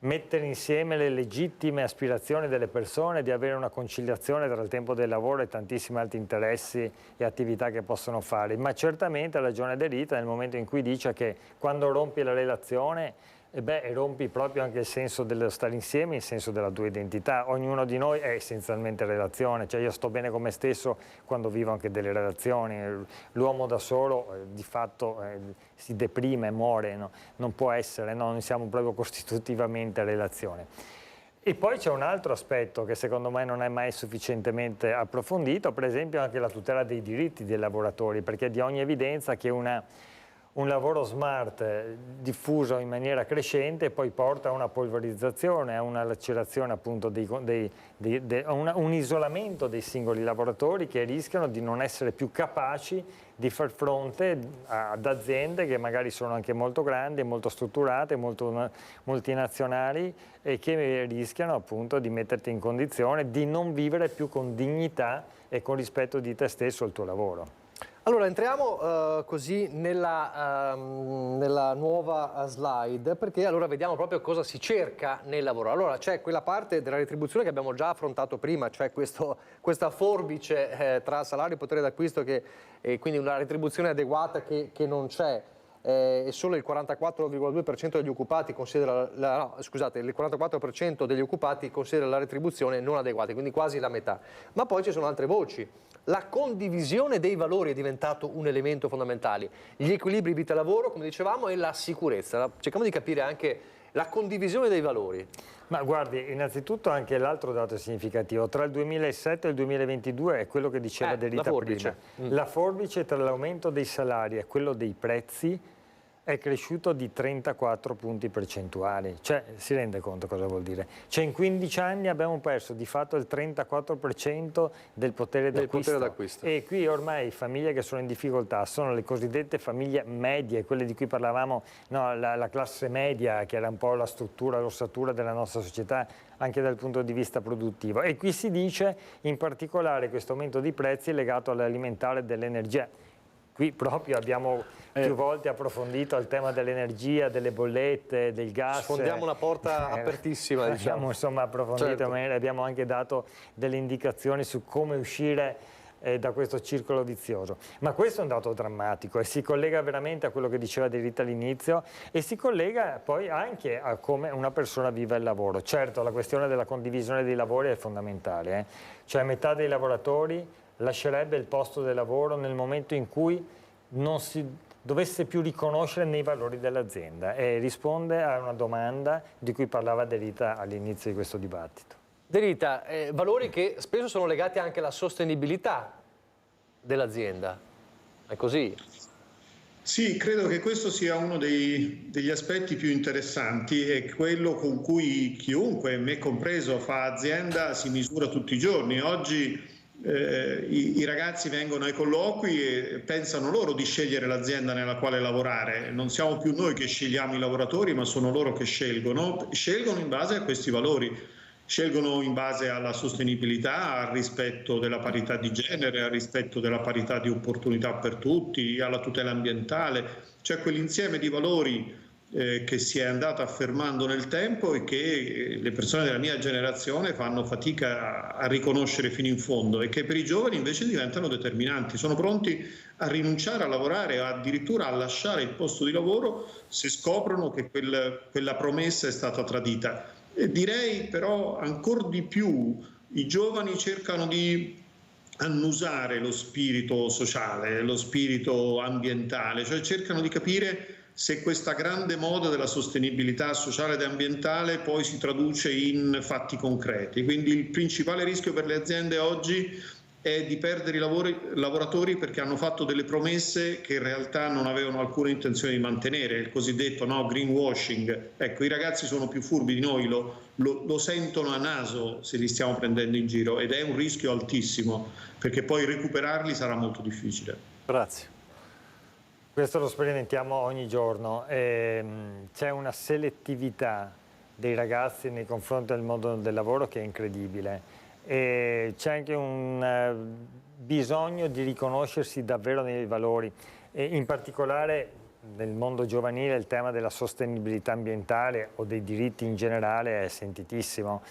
S3: mettere insieme le legittime aspirazioni delle persone, di avere una conciliazione tra il tempo del lavoro e tantissimi altri interessi e attività che possono fare. Ma certamente ha ragione De Rita nel momento in cui dice che quando rompi la relazione rompi proprio anche il senso dello stare insieme, il senso della tua identità. Ognuno di noi è essenzialmente relazione, cioè io sto bene con me stesso quando vivo anche delle relazioni. L'uomo da solo di fatto si deprime, muore, no? Non può essere, no? Noi siamo proprio costitutivamente relazione. E poi c'è un altro aspetto che secondo me non è mai sufficientemente approfondito, per esempio anche la tutela dei diritti dei lavoratori, perché è di ogni evidenza che un lavoro smart diffuso in maniera crescente poi porta a una polverizzazione, a una lacerazione appunto a un isolamento dei singoli lavoratori che rischiano di non essere più capaci di far fronte ad aziende che magari sono anche molto grandi, molto strutturate, molto multinazionali e che rischiano appunto di metterti in condizione di non vivere più con dignità e con rispetto di te stesso il tuo lavoro.
S1: Allora entriamo così nella nuova slide, perché allora vediamo proprio cosa si cerca nel lavoro. Allora c'è quella parte della retribuzione che abbiamo già affrontato prima, cioè questa forbice tra salario e potere d'acquisto, e quindi una retribuzione adeguata che non c'è. E solo il 44,2% degli occupati considera il 44% degli occupati considera la retribuzione non adeguata, quindi quasi la metà. Ma poi ci sono altre voci. La condivisione dei valori è diventato un elemento fondamentale. Gli equilibri vita-lavoro, come dicevamo, e la sicurezza. Cerchiamo di capire anche la condivisione dei valori.
S3: Ma guardi, innanzitutto anche l'altro dato significativo, tra il 2007 e il 2022 è quello che diceva De Rita prima. La forbice tra l'aumento dei salari e quello dei prezzi è cresciuto di 34 punti percentuali, cioè si rende conto cosa vuol dire? Cioè in 15 anni abbiamo perso di fatto il 34% del potere d'acquisto. E qui ormai famiglie che sono in difficoltà sono le cosiddette famiglie medie, quelle di cui parlavamo, no, la classe media, che era un po' la struttura, l'ossatura della nostra società anche dal punto di vista produttivo. E qui si dice in particolare questo aumento di prezzi è legato all'alimentare e dell'energia. Qui proprio abbiamo più volte approfondito il tema dell'energia, delle bollette, del gas.
S1: Sfondiamo una porta apertissima.
S3: Abbiamo insomma approfondito, certo. Abbiamo anche dato delle indicazioni su come uscire da questo circolo vizioso. Ma questo è un dato drammatico e si collega veramente a quello che diceva De Rita all'inizio e si collega poi anche a come una persona vive il lavoro. Certo, la questione della condivisione dei lavori è fondamentale, cioè metà dei lavoratori lascerebbe il posto del lavoro nel momento in cui non si dovesse più riconoscere nei valori dell'azienda, e risponde a una domanda di cui parlava De Rita all'inizio di questo dibattito.
S1: De Rita, valori che spesso sono legati anche alla sostenibilità dell'azienda, è così?
S15: Sì, credo che questo sia uno degli aspetti più interessanti e quello con cui chiunque, me compreso, fa azienda si misura tutti i giorni. Oggi i ragazzi vengono ai colloqui e pensano loro di scegliere l'azienda nella quale lavorare. Non siamo più noi che scegliamo i lavoratori, ma sono loro che scelgono in base a questi valori. Scelgono in base alla sostenibilità, al rispetto della parità di genere, al rispetto della parità di opportunità per tutti, alla tutela ambientale. C'è quell'insieme di valori che si è andato affermando nel tempo e che le persone della mia generazione fanno fatica a riconoscere fino in fondo e che per i giovani invece diventano determinanti. Sono pronti a rinunciare a lavorare o addirittura a lasciare il posto di lavoro se scoprono che quella promessa è stata tradita. E direi però ancora di più i giovani cercano di annusare lo spirito sociale, lo spirito ambientale, cioè cercano di capire se questa grande moda della sostenibilità sociale ed ambientale poi si traduce in fatti concreti. Quindi il principale rischio per le aziende oggi è di perdere i lavoratori perché hanno fatto delle promesse che in realtà non avevano alcuna intenzione di mantenere, il cosiddetto greenwashing. Ecco, i ragazzi sono più furbi di noi, lo sentono a naso se li stiamo prendendo in giro ed è un rischio altissimo perché poi recuperarli sarà molto difficile.
S1: Grazie.
S3: Questo lo sperimentiamo ogni giorno, c'è una selettività dei ragazzi nei confronti del mondo del lavoro che è incredibile e c'è anche un bisogno di riconoscersi davvero nei valori e in particolare nel mondo giovanile il tema della sostenibilità ambientale o dei diritti in generale è sentitissimo.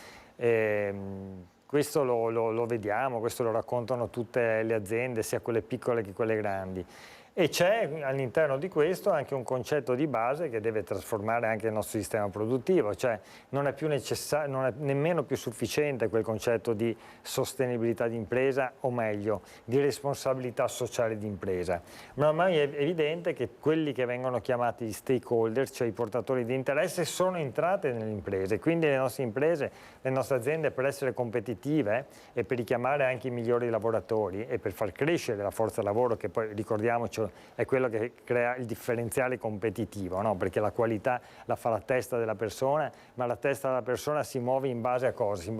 S3: Questo lo vediamo, questo lo raccontano tutte le aziende, sia quelle piccole che quelle grandi. E c'è all'interno di questo anche un concetto di base che deve trasformare anche il nostro sistema produttiorativo, cioè non è più necessario, non è nemmeno più sufficiente quel concetto di sostenibilità di impresa, o meglio, di responsabilità sociale di impresa. Ma ormai è evidente che quelli che vengono chiamati gli stakeholder, cioè i portatori di interesse, sono entrate nelle imprese, quindi le nostre imprese, le nostre aziende, per essere competitive e per richiamare anche i migliori lavoratori e per far crescere la forza lavoro, che poi ricordiamoci è quello che crea il differenziale competitivo, no? Perché la qualità la fa la testa della persona, ma la testa della persona si muove in base a cosa? Si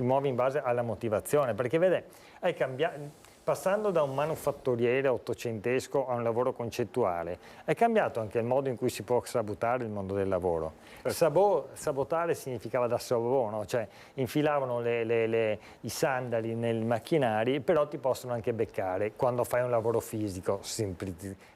S3: muove in base alla motivazione, perché vede, è cambiato. Passando da un manufatturiere ottocentesco a un lavoro concettuale, è cambiato anche il modo in cui si può sabotare il mondo del lavoro. Sabotare significava da sabò, no? Cioè infilavano i sandali nei macchinari, però ti possono anche beccare quando fai un lavoro fisico,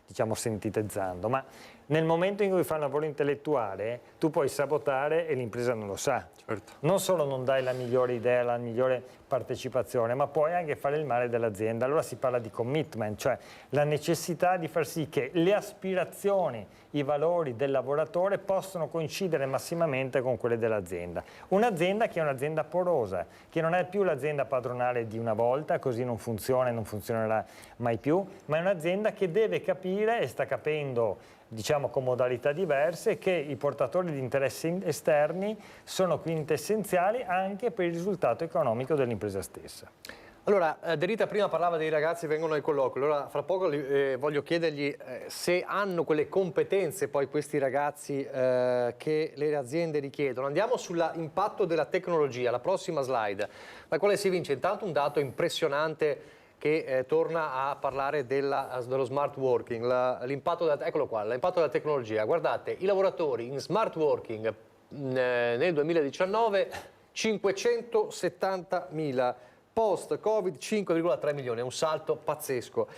S3: diciamo sintetizzando. Ma nel momento in cui fai un lavoro intellettuale, tu puoi sabotare e l'impresa non lo sa. Certo. Non solo non dai la migliore idea, la migliore partecipazione, ma puoi anche fare il male dell'azienda. Allora si parla di commitment, cioè la necessità di far sì che le aspirazioni, i valori del lavoratore possano coincidere massimamente con quelle dell'azienda. Un'azienda che è un'azienda porosa, che non è più l'azienda padronale di una volta, così non funziona e non funzionerà mai più, ma è un'azienda che deve capire, e sta capendo, diciamo con modalità diverse, che i portatori di interessi esterni sono quintessenziali anche per il risultato economico dell'impresa stessa.
S1: Allora, De Rita prima parlava dei ragazzi che vengono ai colloqui, allora fra poco voglio chiedergli se hanno quelle competenze poi questi ragazzi che le aziende richiedono. Andiamo sull'impatto della tecnologia, la prossima slide, la quale si evince intanto un dato impressionante che torna a parlare dello smart working, eccolo qua, l'impatto della tecnologia. Guardate, i lavoratori in smart working nel 2019 570.000, post-Covid 5,3 milioni, è un salto pazzesco.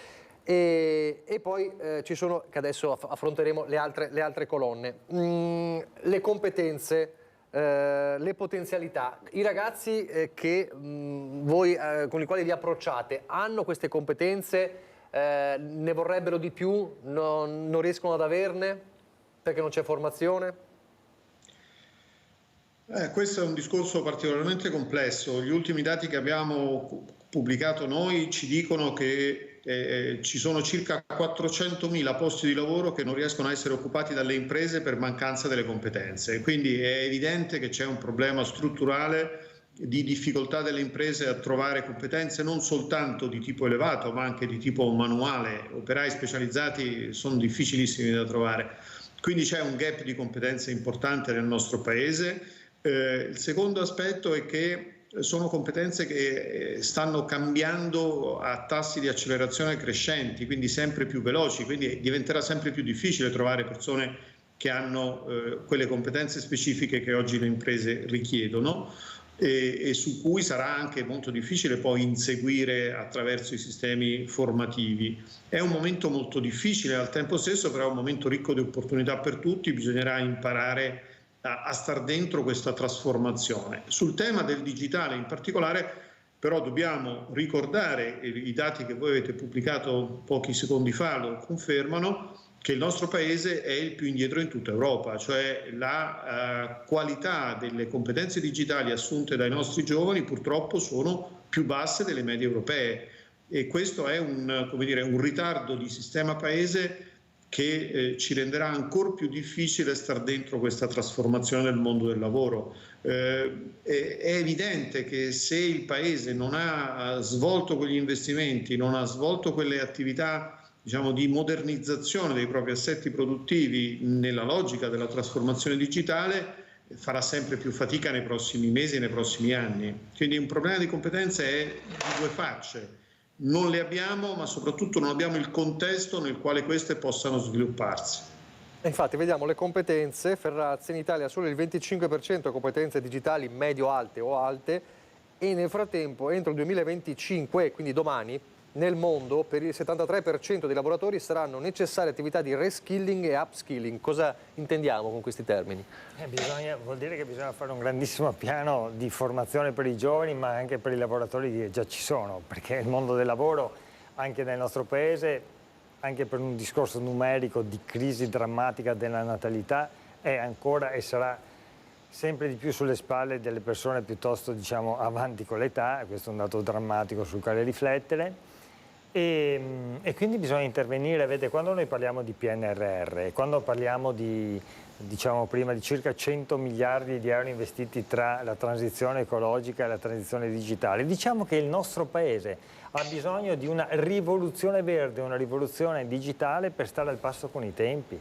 S1: E poi ci sono, che adesso affronteremo le altre colonne, le competenze, le potenzialità. I ragazzi voi, con i quali vi approcciate hanno queste competenze, ne vorrebbero di più, non riescono ad averne perché non c'è formazione?
S15: Questo è un discorso particolarmente complesso. Gli ultimi dati che abbiamo pubblicato noi ci dicono che ci sono circa 400.000 posti di lavoro che non riescono a essere occupati dalle imprese per mancanza delle competenze. Quindi è evidente che c'è un problema strutturale di difficoltà delle imprese a trovare competenze non soltanto di tipo elevato, ma anche di tipo manuale. Operai specializzati sono difficilissimi da trovare. Quindi c'è un gap di competenze importante nel nostro Paese. Il secondo aspetto è che sono competenze che stanno cambiando a tassi di accelerazione crescenti, quindi sempre più veloci, quindi diventerà sempre più difficile trovare persone che hanno quelle competenze specifiche che oggi le imprese richiedono e su cui sarà anche molto difficile poi inseguire attraverso i sistemi formativi. È un momento molto difficile, al tempo stesso però è un momento ricco di opportunità per tutti, bisognerà imparare a star dentro questa trasformazione. Sul tema del digitale in particolare però dobbiamo ricordare, i dati che voi avete pubblicato pochi secondi fa lo confermano, che il nostro Paese è il più indietro in tutta Europa, cioè la qualità delle competenze digitali assunte dai nostri giovani purtroppo sono più basse delle medie europee e questo è un ritardo di sistema Paese che ci renderà ancora più difficile star dentro questa trasformazione del mondo del lavoro. È evidente che se il Paese non ha svolto quegli investimenti, non ha svolto quelle attività, diciamo, di modernizzazione dei propri assetti produttivi nella logica della trasformazione digitale, farà sempre più fatica nei prossimi mesi e nei prossimi anni. Quindi un problema di competenze è di due facce. Non le abbiamo, ma soprattutto non abbiamo il contesto nel quale queste possano svilupparsi.
S1: Infatti vediamo le competenze, Ferrazzi in Italia solo il 25% competenze digitali medio-alte o alte e nel frattempo entro il 2025, quindi domani, nel mondo per il 73% dei lavoratori saranno necessarie attività di reskilling e upskilling. Cosa intendiamo con questi termini?
S3: Vuol dire che bisogna fare un grandissimo piano di formazione per i giovani, ma anche per i lavoratori che già ci sono, perché il mondo del lavoro, anche nel nostro paese, anche per un discorso numerico di crisi drammatica della natalità, è ancora e sarà sempre di più sulle spalle delle persone piuttosto, diciamo, avanti con l'età. Questo è un dato drammatico sul quale riflettere. E quindi bisogna intervenire. Vedete, quando noi parliamo di PNRR, quando parliamo di, diciamo prima, di circa 100 miliardi di euro investiti tra la transizione ecologica e la transizione digitale, diciamo che il nostro paese ha bisogno di una rivoluzione verde, una rivoluzione digitale per stare al passo con i tempi,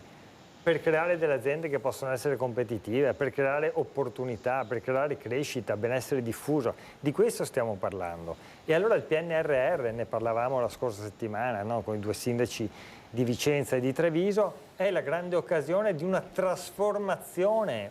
S3: per creare delle aziende che possono essere competitive, per creare opportunità, per creare crescita, benessere diffuso. Di questo stiamo parlando. E allora il PNRR, ne parlavamo la scorsa settimana, no? Con i 2 sindaci di Vicenza e di Treviso, è la grande occasione di una trasformazione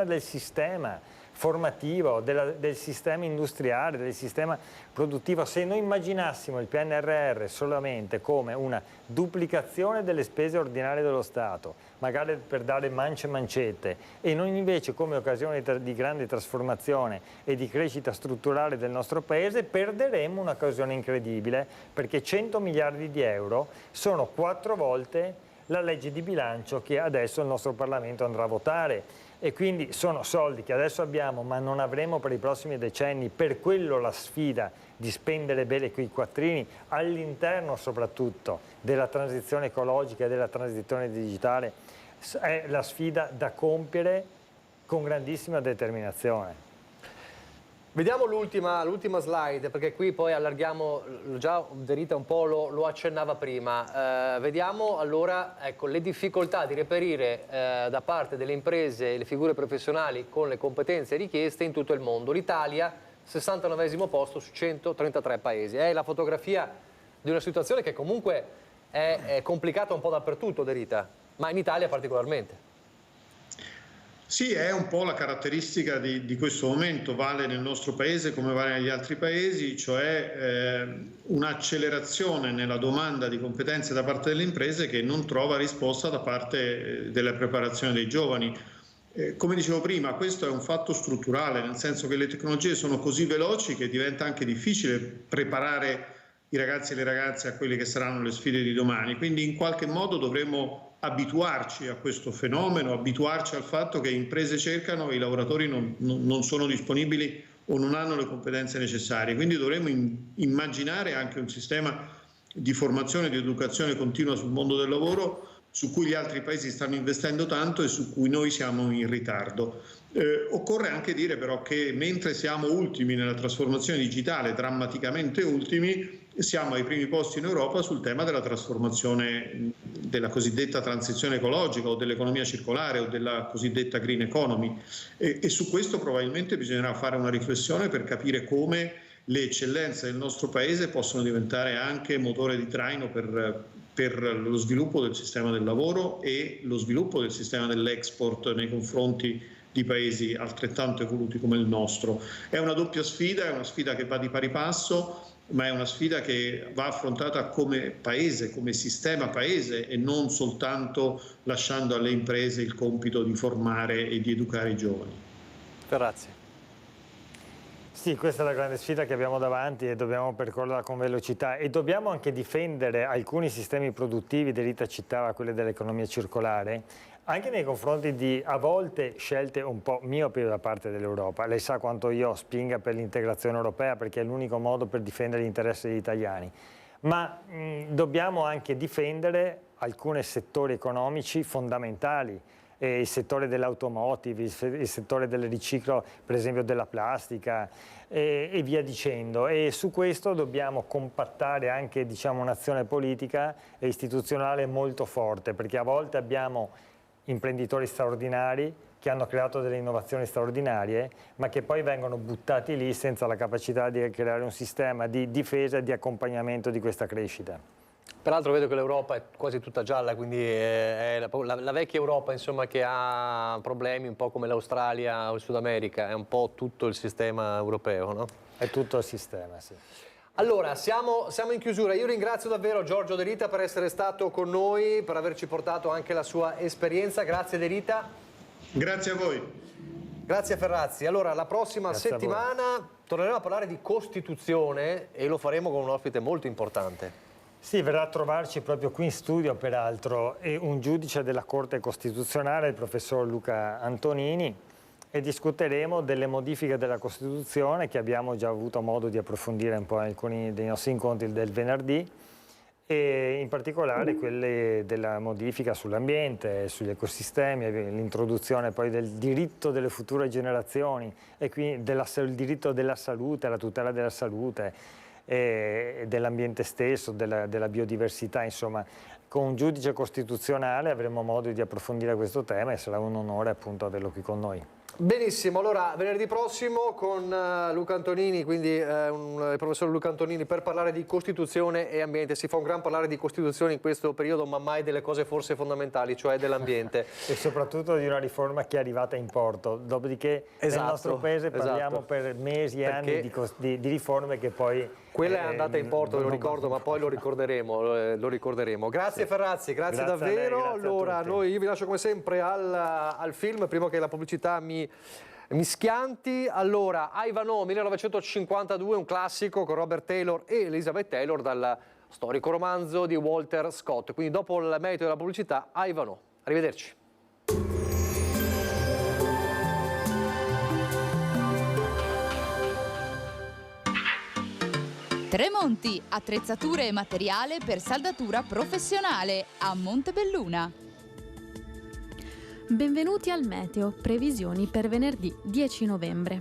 S3: del sistema formativo, del sistema industriale, del sistema produttivo. Se noi immaginassimo il PNRR solamente come una duplicazione delle spese ordinarie dello Stato, magari per dare mance e mancette, e non invece come occasione di grande trasformazione e di crescita strutturale del nostro Paese, perderemmo un'occasione incredibile, perché 100 miliardi di euro sono 4 volte la legge di bilancio che adesso il nostro Parlamento andrà a votare. E quindi sono soldi che adesso abbiamo ma non avremo per i prossimi decenni. Per quello la sfida di spendere bene quei quattrini all'interno soprattutto della transizione ecologica e della transizione digitale è la sfida da compiere con grandissima determinazione.
S1: Vediamo l'ultima slide, perché qui poi allarghiamo, già De Rita un po' lo accennava prima. Vediamo allora, ecco, le difficoltà di reperire da parte delle imprese e le figure professionali con le competenze richieste in tutto il mondo. L'Italia, 69esimo posto su 133 paesi. È la fotografia di una situazione che comunque è complicata un po' dappertutto, De Rita, ma in Italia particolarmente.
S15: Sì, è un po' la caratteristica di questo momento, vale nel nostro paese come vale negli altri paesi, cioè un'accelerazione nella domanda di competenze da parte delle imprese che non trova risposta da parte della preparazione dei giovani. Come dicevo prima, questo è un fatto strutturale, nel senso che le tecnologie sono così veloci che diventa anche difficile preparare i ragazzi e le ragazze a quelle che saranno le sfide di domani, quindi in qualche modo dovremo abituarci a questo fenomeno, abituarci al fatto che imprese cercano e i lavoratori non sono disponibili o non hanno le competenze necessarie. Quindi dovremo immaginare anche un sistema di formazione e di educazione continua sul mondo del lavoro su cui gli altri paesi stanno investendo tanto e su cui noi siamo in ritardo. Occorre anche dire però che mentre siamo ultimi nella trasformazione digitale, drammaticamente ultimi, siamo ai primi posti in Europa sul tema della trasformazione della cosiddetta transizione ecologica o dell'economia circolare o della cosiddetta green economy e su questo probabilmente bisognerà fare una riflessione per capire come le eccellenze del nostro paese possono diventare anche motore di traino per lo sviluppo del sistema del lavoro e lo sviluppo del sistema dell'export nei confronti di paesi altrettanto evoluti come il nostro. È una doppia sfida, è una sfida che va di pari passo, ma è una sfida che va affrontata come paese, come sistema paese e non soltanto lasciando alle imprese il compito di formare e di educare i giovani.
S1: Grazie.
S3: Sì, questa è la grande sfida che abbiamo davanti e dobbiamo percorrerla con velocità e dobbiamo anche difendere alcuni sistemi produttivi, De Rita citava quelli dell'economia circolare, anche nei confronti di a volte scelte un po' miopi da parte dell'Europa. Lei sa quanto io spinga per l'integrazione europea perché è l'unico modo per difendere gli interessi degli italiani, ma dobbiamo anche difendere alcuni settori economici fondamentali. Il settore dell'automotive, il settore del riciclo per esempio della plastica e via dicendo, e su questo dobbiamo compattare anche un'azione politica e istituzionale molto forte, perché a volte abbiamo imprenditori straordinari che hanno creato delle innovazioni straordinarie ma che poi vengono buttati lì senza la capacità di creare un sistema di difesa e di accompagnamento di questa crescita.
S1: Peraltro vedo che l'Europa è quasi tutta gialla, quindi è la vecchia Europa insomma, che ha problemi un po' come l'Australia o il Sud America, è un po' tutto il sistema europeo, no?
S3: È tutto il sistema, sì.
S1: Allora, siamo in chiusura. Io ringrazio davvero Giorgio De Rita per essere stato con noi, per averci portato anche la sua esperienza. Grazie De Rita.
S15: Grazie a voi.
S1: Grazie Ferrazzi. Allora, la prossima settimana torneremo a parlare di Costituzione e lo faremo con un ospite molto importante.
S3: Sì, verrà a trovarci proprio qui in studio, peraltro, un giudice della Corte Costituzionale, il professor Luca Antonini, e discuteremo delle modifiche della Costituzione che abbiamo già avuto modo di approfondire un po' in alcuni dei nostri incontri del venerdì, e in particolare quelle della modifica sull'ambiente, sugli ecosistemi, l'introduzione poi del diritto delle future generazioni e quindi il diritto della salute, la tutela della salute e dell'ambiente stesso, della biodiversità, insomma. Con un giudice costituzionale avremo modo di approfondire questo tema e sarà un onore appunto averlo qui con noi.
S1: Benissimo, allora venerdì prossimo con Luca Antonini, quindi il professor Luca Antonini, per parlare di Costituzione e ambiente. Si fa un gran parlare di Costituzione in questo periodo, ma mai delle cose forse fondamentali, cioè dell'ambiente.
S3: E soprattutto di una riforma che è arrivata in porto, dopodiché nel nostro paese parliamo per mesi e anni di riforme che poi...
S1: Quella è andata in porto, ve lo ricordo, ma poi lo ricorderemo. Grazie Ferrazzi, grazie davvero.
S3: Lei, grazie
S1: allora, io vi lascio come sempre al film, prima che la pubblicità mi schianti. Allora, Ivanhoe 1952, un classico con Robert Taylor e Elizabeth Taylor dal storico romanzo di Walter Scott. Quindi dopo il merito della pubblicità, Ivanhoe. Arrivederci.
S14: Tremonti, attrezzature e materiale per saldatura professionale a Montebelluna.
S16: Benvenuti al meteo, previsioni per venerdì 10 novembre.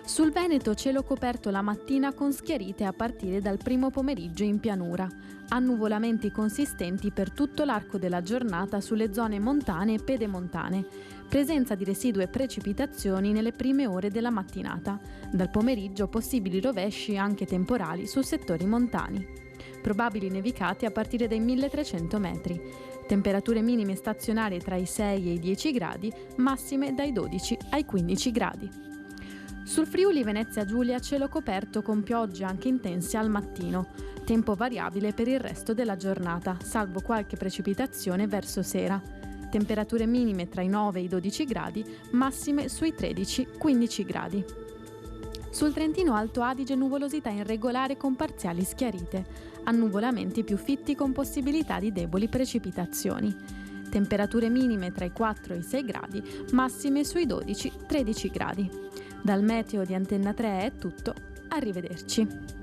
S16: Sul Veneto cielo coperto la mattina con schiarite a partire dal primo pomeriggio in pianura. Annuvolamenti consistenti per tutto l'arco della giornata sulle zone montane e pedemontane. Presenza di residue precipitazioni nelle prime ore della mattinata. Dal pomeriggio possibili rovesci anche temporali su settori montani. Probabili nevicate a partire dai 1300 metri. Temperature minime stazionarie tra i 6 e i 10 gradi, massime dai 12 ai 15 gradi. Sul Friuli Venezia Giulia cielo coperto con piogge anche intense al mattino. Tempo variabile per il resto della giornata, salvo qualche precipitazione verso sera. Temperature minime tra i 9 e i 12 gradi, massime sui 13-15 gradi. Sul Trentino Alto Adige nuvolosità irregolare con parziali schiarite, annuvolamenti più fitti con possibilità di deboli precipitazioni. Temperature minime tra i 4 e i 6 gradi, massime sui 12-13 gradi. Dal meteo di Antenna 3 è tutto, arrivederci.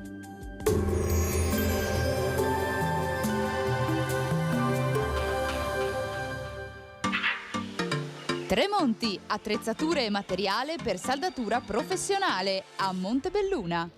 S14: Tremonti, attrezzature e materiale per saldatura professionale a Montebelluna.